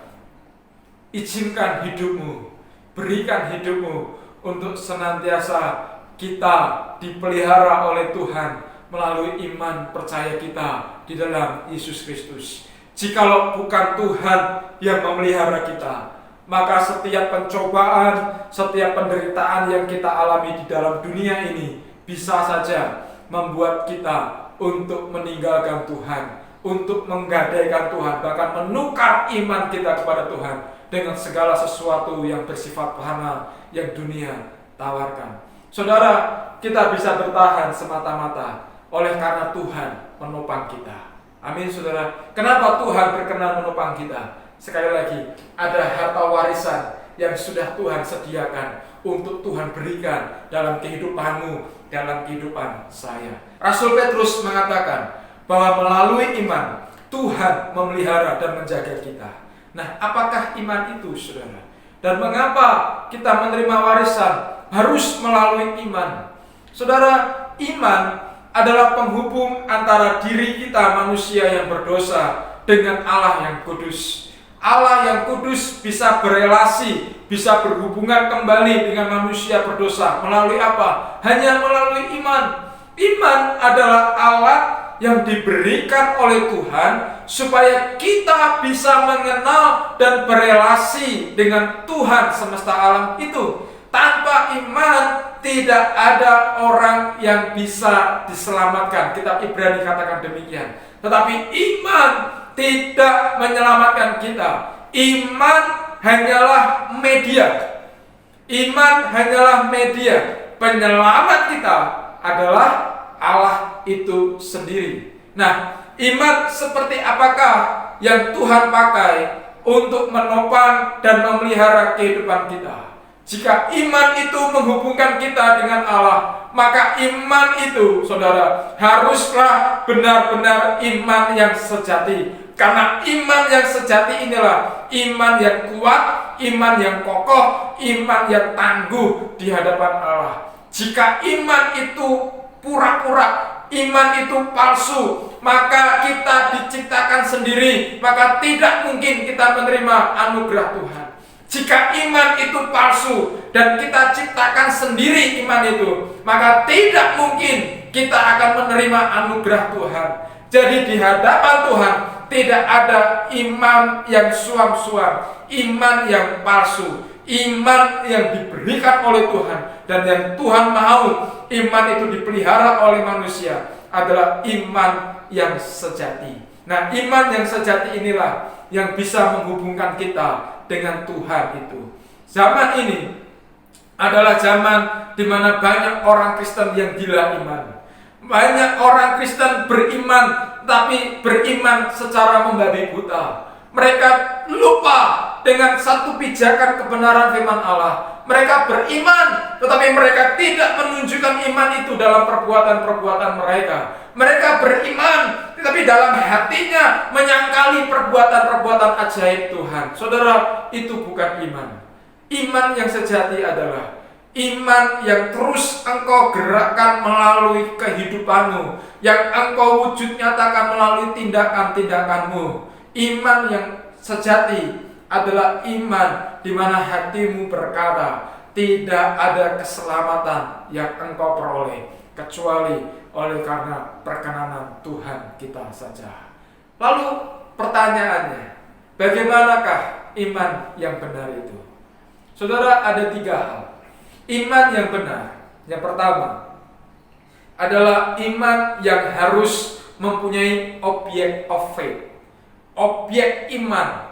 izinkan hidupmu, berikan hidupmu untuk senantiasa kita dipelihara oleh Tuhan melalui iman percaya kita di dalam Yesus Kristus. Jikalau bukan Tuhan yang memelihara kita, maka setiap pencobaan, setiap penderitaan yang kita alami di dalam dunia ini bisa saja membuat kita untuk meninggalkan Tuhan, untuk menggadaikan Tuhan, bahkan menukar iman kita kepada Tuhan dengan segala sesuatu yang bersifat fana yang dunia tawarkan. Saudara, kita bisa bertahan semata-mata oleh karena Tuhan menopang kita. Amin saudara. Kenapa Tuhan berkenan menopang kita? Sekali lagi, ada harta warisan yang sudah Tuhan sediakan untuk Tuhan berikan dalam kehidupanmu, dalam kehidupan saya. Rasul Petrus mengatakan bahwa melalui iman Tuhan memelihara dan menjaga kita. Nah, apakah iman itu saudara? Dan mengapa kita menerima warisan harus melalui iman? Saudara, iman adalah penghubung antara diri kita manusia yang berdosa dengan Allah yang kudus. Allah yang kudus bisa berelasi, bisa berhubungan kembali dengan manusia berdosa melalui apa? Hanya melalui iman. Iman adalah alat yang diberikan oleh Tuhan supaya kita bisa mengenal dan berelasi dengan Tuhan semesta alam itu. Tanpa iman tidak ada orang yang bisa diselamatkan. Kitab Ibrani katakan demikian. Tetapi iman tidak menyelamatkan kita. Iman hanyalah media. Iman hanyalah media. Penyelamat kita adalah Allah itu sendiri. Nah, iman seperti apakah yang Tuhan pakai untuk menopang dan memelihara kehidupan kita? Jika iman itu menghubungkan kita dengan Allah, maka iman itu, saudara, haruslah benar-benar iman yang sejati. Karena iman yang sejati inilah iman yang kuat, iman yang kokoh, iman yang tangguh di hadapan Allah. Jika iman itu pura-pura, iman itu palsu, maka kita diciptakan sendiri, maka tidak mungkin kita menerima anugerah Tuhan. Jika iman itu palsu dan kita ciptakan sendiri iman itu, maka tidak mungkin kita akan menerima anugerah Tuhan. Jadi di hadapan Tuhan tidak ada iman yang suam-suam, iman yang palsu, iman yang diberikan oleh Tuhan. Dan yang Tuhan mau iman itu dipelihara oleh manusia adalah iman yang sejati. Nah, iman yang sejati inilah yang bisa menghubungkan kita dengan Tuhan itu. Zaman ini adalah zaman di mana banyak orang Kristen yang gila iman. Banyak orang Kristen beriman, tapi beriman secara membabi buta. Mereka lupa dengan satu pijakan kebenaran firman Allah. Mereka beriman, tetapi mereka tidak menunjukkan iman itu dalam perbuatan-perbuatan mereka. Mereka beriman, tetapi dalam hatinya menyangkali perbuatan-perbuatan ajaib Tuhan. Saudara, itu bukan iman. Iman yang sejati adalah iman yang terus engkau gerakkan melalui kehidupanmu, yang engkau wujud nyatakan melalui tindakan-tindakanmu. Iman yang sejati adalah iman di mana hatimu berkata, tidak ada keselamatan yang engkau peroleh kecuali oleh karena perkenanan Tuhan kita saja. Lalu pertanyaannya, bagaimanakah iman yang benar itu? Saudara, ada 3 hal. Iman yang benar, yang pertama adalah iman yang harus mempunyai object of faith. Objek iman.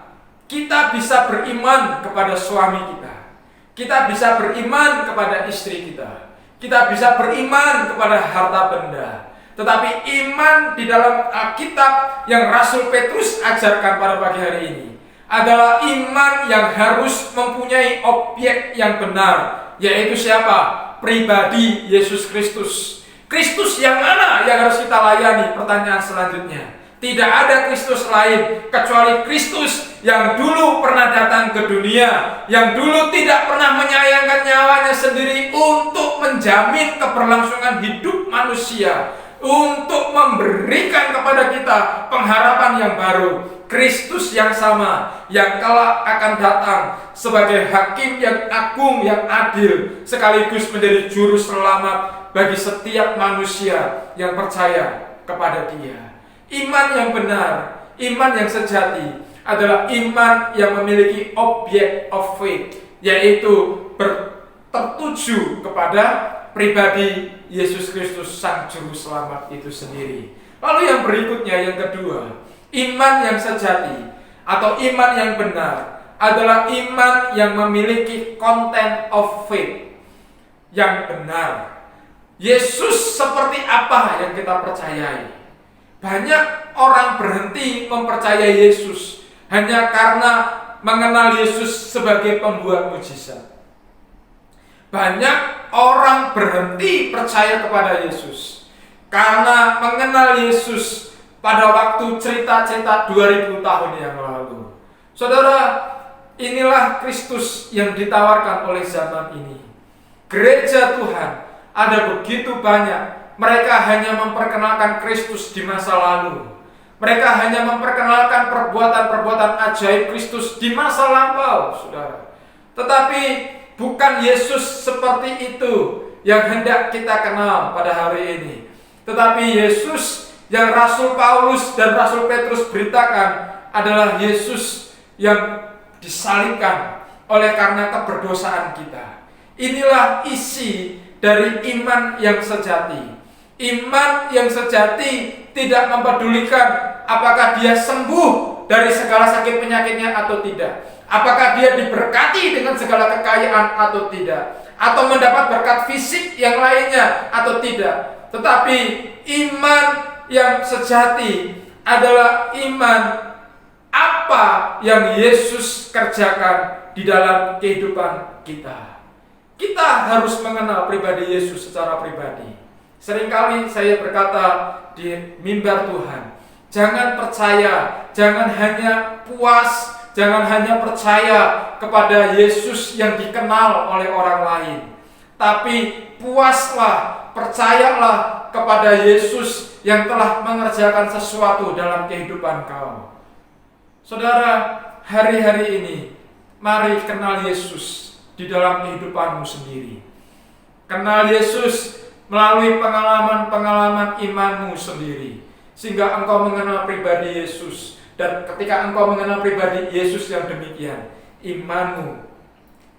Kita bisa beriman kepada suami kita. Kita bisa beriman kepada istri kita. Kita bisa beriman kepada harta benda. Tetapi iman di dalam Alkitab yang Rasul Petrus ajarkan pada pagi hari ini adalah iman yang harus mempunyai objek yang benar, yaitu siapa? Pribadi Yesus Kristus. Kristus yang mana yang harus kita layani? Pertanyaan selanjutnya. Tidak ada Kristus lain kecuali Kristus yang dulu pernah datang ke dunia, yang dulu tidak pernah menyayangkan nyawanya sendiri untuk menjamin keberlangsungan hidup manusia, untuk memberikan kepada kita pengharapan yang baru. Kristus yang sama, yang kelak akan datang sebagai hakim yang agung, yang adil, sekaligus menjadi juru selamat bagi setiap manusia yang percaya kepada Dia. Iman yang benar, iman yang sejati adalah iman yang memiliki object of faith, yaitu tertuju kepada pribadi Yesus Kristus Sang Juru Selamat itu sendiri. Lalu yang berikutnya, yang kedua, iman yang sejati atau iman yang benar adalah iman yang memiliki content of faith yang benar. Yesus seperti apa yang kita percayai? Banyak orang berhenti mempercayai Yesus hanya karena mengenal Yesus sebagai pembuat mujizat. Banyak orang berhenti percaya kepada Yesus karena mengenal Yesus pada waktu cerita-cerita 2000 tahun yang lalu. Saudara, inilah Kristus yang ditawarkan oleh zaman ini. Gereja Tuhan ada begitu banyak. Mereka hanya memperkenalkan Kristus di masa lalu. Mereka hanya memperkenalkan perbuatan-perbuatan ajaib Kristus di masa lampau, saudara. Tetapi bukan Yesus seperti itu yang hendak kita kenal pada hari ini. Tetapi Yesus yang Rasul Paulus dan Rasul Petrus beritakan adalah Yesus yang disalibkan oleh karena keberdosaan kita. Inilah isi dari iman yang sejati. Iman yang sejati tidak mempedulikan apakah dia sembuh dari segala sakit penyakitnya atau tidak, apakah dia diberkati dengan segala kekayaan atau tidak, atau mendapat berkat fisik yang lainnya atau tidak. Tetapi iman yang sejati adalah iman apa yang Yesus kerjakan di dalam kehidupan kita. Kita harus mengenal pribadi Yesus secara pribadi. Seringkali saya berkata di mimbar Tuhan, jangan percaya, jangan hanya puas, jangan hanya percaya kepada Yesus yang dikenal oleh orang lain, tapi puaslah, percayalah kepada Yesus yang telah mengerjakan sesuatu dalam kehidupan kau. Saudara, hari-hari ini mari kenal Yesus di dalam kehidupanmu sendiri. Kenal Yesus melalui pengalaman-pengalaman imanmu sendiri, sehingga engkau mengenal pribadi Yesus. Dan ketika engkau mengenal pribadi Yesus yang demikian, imanmu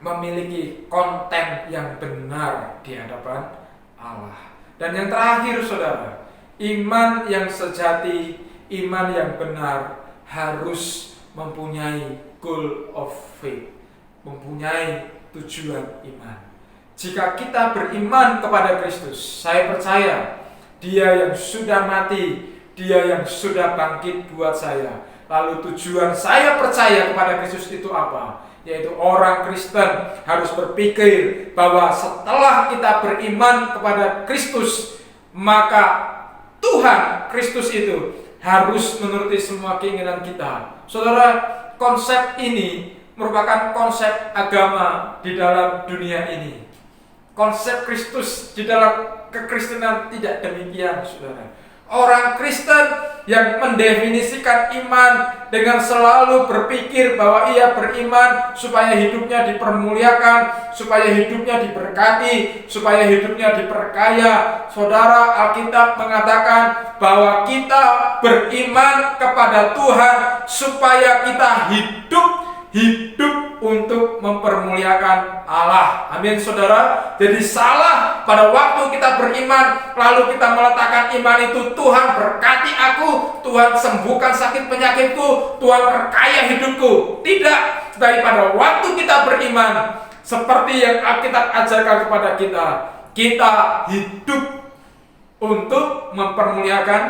memiliki konten yang benar di hadapan Allah. Dan yang terakhir, saudara, iman yang sejati, iman yang benar harus mempunyai goal of faith, mempunyai tujuan iman. Jika kita beriman kepada Kristus, saya percaya Dia yang sudah mati, Dia yang sudah bangkit buat saya. Lalu tujuan saya percaya kepada Kristus itu apa? Yaitu orang Kristen harus berpikir bahwa setelah kita beriman kepada Kristus, maka Tuhan Kristus itu harus menuruti semua keinginan kita. Saudara, konsep ini merupakan konsep agama di dalam dunia ini. Konsep Kristus di dalam kekristenan tidak demikian, saudara. Orang Kristen yang mendefinisikan iman dengan selalu berpikir bahwa ia beriman supaya hidupnya dipermuliakan, supaya hidupnya diberkati, supaya hidupnya diperkaya. Saudara, Alkitab mengatakan bahwa kita beriman kepada Tuhan supaya kita hidup untuk mempermuliakan Allah. Amin, saudara. Jadi salah pada waktu kita beriman lalu kita meletakkan iman itu, Tuhan berkati aku, Tuhan sembuhkan sakit penyakitku, Tuhan perkaya hidupku. Tidak. Tapi pada waktu kita beriman seperti yang Alkitab ajarkan kepada kita, kita hidup untuk mempermuliakan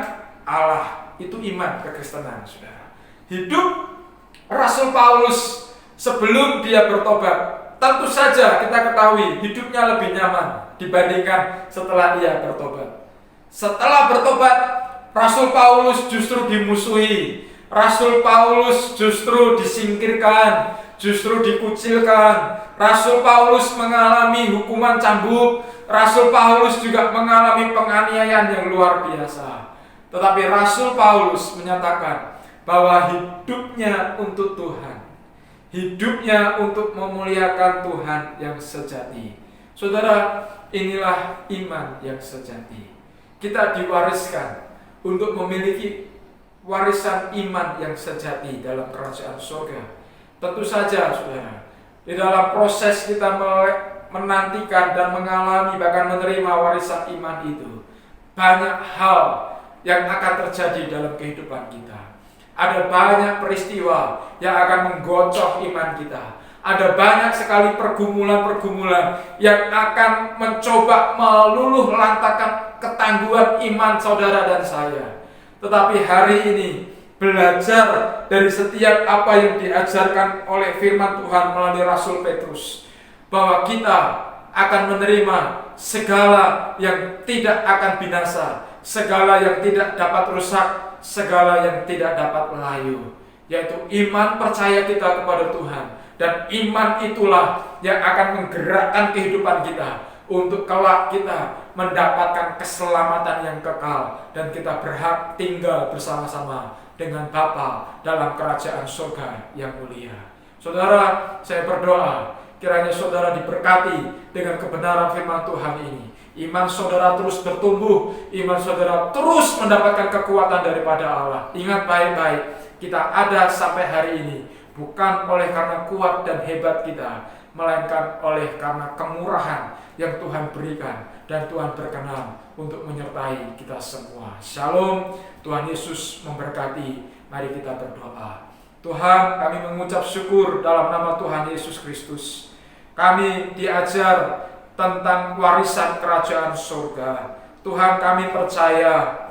Allah. Itu iman kekristenan, saudara. Hidup Rasul Paulus sebelum dia bertobat, tentu saja kita ketahui hidupnya lebih nyaman dibandingkan setelah dia bertobat. Setelah bertobat, Rasul Paulus justru dimusuhi, Rasul Paulus justru disingkirkan, justru dikucilkan. Rasul Paulus mengalami hukuman cambuk, Rasul Paulus juga mengalami penganiayaan yang luar biasa. Tetapi Rasul Paulus menyatakan bahwa hidupnya untuk Tuhan, hidupnya untuk memuliakan Tuhan yang sejati. Saudara, inilah iman yang sejati. Kita diwariskan untuk memiliki warisan iman yang sejati dalam kerajaan surga. Tentu saja, saudara, di dalam proses kita menantikan dan mengalami bahkan menerima warisan iman itu, banyak hal yang akan terjadi dalam kehidupan kita. Ada banyak peristiwa yang akan menggocok iman kita. Ada banyak sekali pergumulan-pergumulan yang akan mencoba meluluh lantakan ketangguhan iman saudara dan saya. Tetapi hari ini belajar dari setiap apa yang diajarkan oleh firman Tuhan melalui Rasul Petrus, bahwa kita akan menerima segala yang tidak akan binasa, segala yang tidak dapat rusak, segala yang tidak dapat layu, yaitu iman percaya kita kepada Tuhan. Dan iman itulah yang akan menggerakkan kehidupan kita untuk kelak kita mendapatkan keselamatan yang kekal dan kita berhak tinggal bersama-sama dengan Bapa dalam kerajaan surga yang mulia. Saudara, saya berdoa kiranya saudara diberkati dengan kebenaran firman Tuhan ini. Iman saudara terus bertumbuh, iman saudara terus mendapatkan kekuatan daripada Allah. Ingat baik-baik, kita ada sampai hari ini bukan oleh karena kuat dan hebat kita, melainkan oleh karena kemurahan yang Tuhan berikan dan Tuhan berkenan untuk menyertai kita semua. Shalom, Tuhan Yesus memberkati. Mari kita berdoa. Tuhan, kami mengucap syukur dalam nama Tuhan Yesus Kristus. Kami diajar tentang warisan kerajaan surga. Tuhan, kami percaya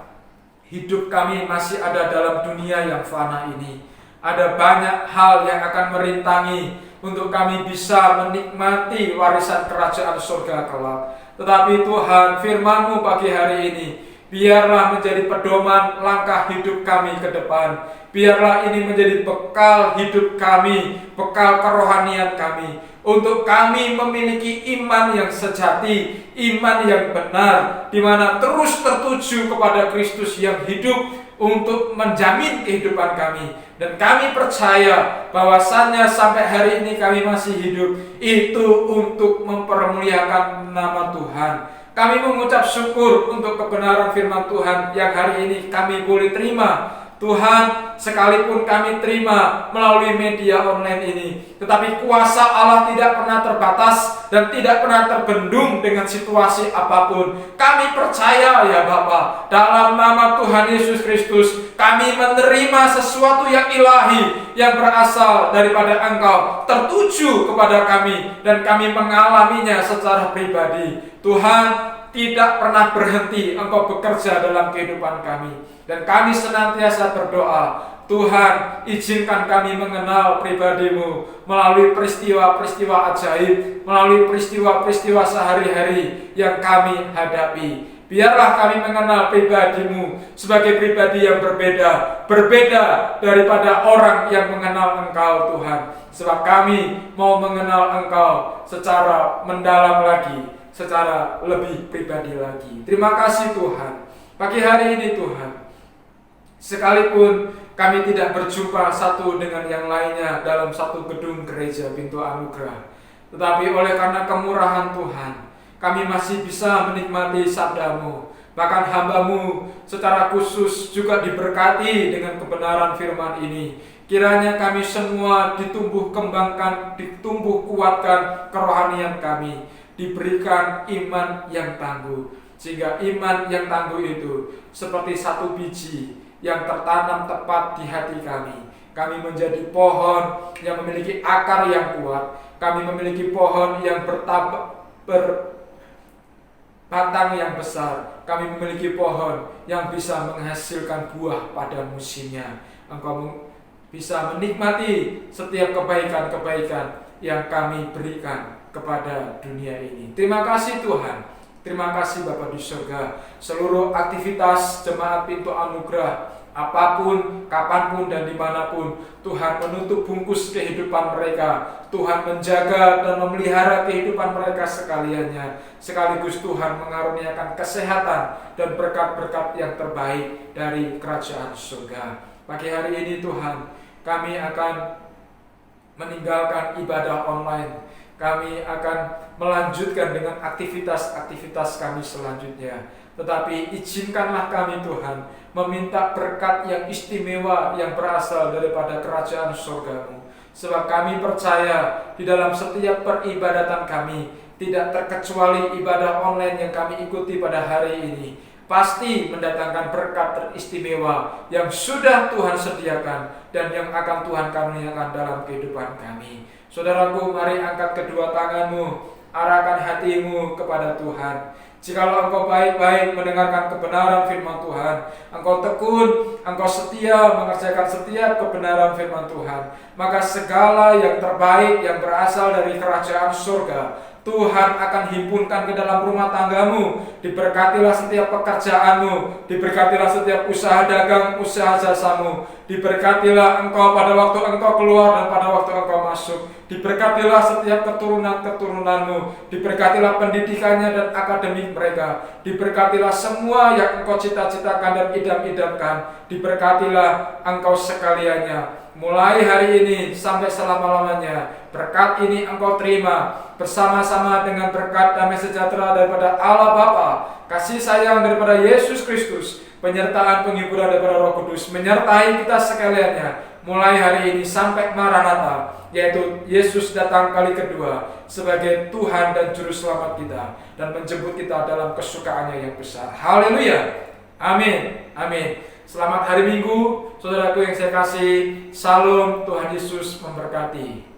hidup kami masih ada dalam dunia yang fana ini. Ada banyak hal yang akan merintangi untuk kami bisa menikmati warisan kerajaan surga kelak. Tetapi Tuhan, firman-Mu pagi hari ini, biarlah menjadi pedoman langkah hidup kami ke depan. Biarlah ini menjadi bekal hidup kami, bekal kerohanian kami, untuk kami memiliki iman yang sejati, iman yang benar, di mana terus tertuju kepada Kristus yang hidup untuk menjamin kehidupan kami. Dan kami percaya bahwasannya sampai hari ini kami masih hidup, itu untuk mempermuliakan nama Tuhan. Kami mengucap syukur untuk kebenaran firman Tuhan yang hari ini kami boleh terima. Tuhan, sekalipun kami terima melalui media online ini, tetapi kuasa Allah tidak pernah terbatas dan tidak pernah terbendung dengan situasi apapun. Kami percaya ya Bapa, dalam nama Tuhan Yesus Kristus, kami menerima sesuatu yang ilahi, yang berasal daripada Engkau, tertuju kepada kami, dan kami mengalaminya secara pribadi. Tuhan, tidak pernah berhenti Engkau bekerja dalam kehidupan kami. Dan kami senantiasa berdoa, Tuhan, izinkan kami mengenal pribadi-Mu melalui peristiwa-peristiwa ajaib, melalui peristiwa-peristiwa sehari-hari yang kami hadapi. Biarlah kami mengenal pribadi-Mu sebagai pribadi yang berbeda daripada orang yang mengenal Engkau, Tuhan. Sebab kami mau mengenal Engkau secara mendalam lagi, secara lebih pribadi lagi. Terima kasih Tuhan. Pagi hari ini Tuhan, sekalipun kami tidak berjumpa satu dengan yang lainnya dalam satu gedung gereja Pintu Anugerah, tetapi oleh karena kemurahan Tuhan, kami masih bisa menikmati sabda-Mu. Bahkan hamba-Mu secara khusus juga diberkati dengan kebenaran firman ini. Kiranya kami semua ditumbuh kembangkan, ditumbuh kuatkan kerohanian kami, diberikan iman yang tangguh. Sehingga iman yang tangguh itu seperti satu biji yang tertanam tepat di hati kami. Kami menjadi pohon yang memiliki akar yang kuat. Kami memiliki pohon yang berbatang yang besar. Kami memiliki pohon yang bisa menghasilkan buah pada musimnya. Engkau bisa menikmati setiap kebaikan-kebaikan yang kami berikan kepada dunia ini. Terima kasih Tuhan. Terima kasih Bapa di surga. Seluruh aktivitas jemaat Pintu Anugerah, apapun, kapanpun, dan dimanapun, Tuhan menutup bungkus kehidupan mereka. Tuhan menjaga dan memelihara kehidupan mereka sekaliannya. Sekaligus Tuhan mengaruniakan kesehatan dan berkat-berkat yang terbaik dari kerajaan surga. Pagi hari ini Tuhan, kami akan meninggalkan ibadah online. Kami akan melanjutkan dengan aktivitas-aktivitas kami selanjutnya. Tetapi izinkanlah kami Tuhan meminta berkat yang istimewa yang berasal daripada kerajaan surga-Mu. Sebab kami percaya di dalam setiap peribadatan kami, tidak terkecuali ibadah online yang kami ikuti pada hari ini, pasti mendatangkan berkat teristimewa yang sudah Tuhan sediakan dan yang akan Tuhan karuniakan dalam kehidupan kami. Saudaraku, mari angkat kedua tanganmu, arahkan hatimu kepada Tuhan. Jikalau engkau baik-baik mendengarkan kebenaran firman Tuhan, engkau tekun, engkau setia mengerjakan setiap kebenaran firman Tuhan, maka segala yang terbaik yang berasal dari kerajaan surga Tuhan akan himpunkan ke dalam rumah tanggamu. Diberkatilah setiap pekerjaanmu, diberkatilah setiap usaha dagang, usaha jasamu, diberkatilah engkau pada waktu engkau keluar dan pada waktu engkau masuk, diberkatilah setiap keturunan-keturunanmu, diberkatilah pendidikannya dan akademik mereka, diberkatilah semua yang engkau cita-citakan dan idam-idamkan, diberkatilah engkau sekaliannya. Mulai hari ini sampai selama-lamanya, berkat ini engkau terima bersama-sama dengan berkat damai sejahtera daripada Allah Bapa, kasih sayang daripada Yesus Kristus, penyertaan penghiburan daripada Roh Kudus menyertai kita sekaliannya mulai hari ini sampai Maranatha, yaitu Yesus datang kali kedua sebagai Tuhan dan Juru Selamat kita dan menjemput kita dalam kesukaannya yang besar. Haleluya. Amin. Amin. Selamat hari Minggu, saudaraku yang saya kasih. Salam, Tuhan Yesus memberkati.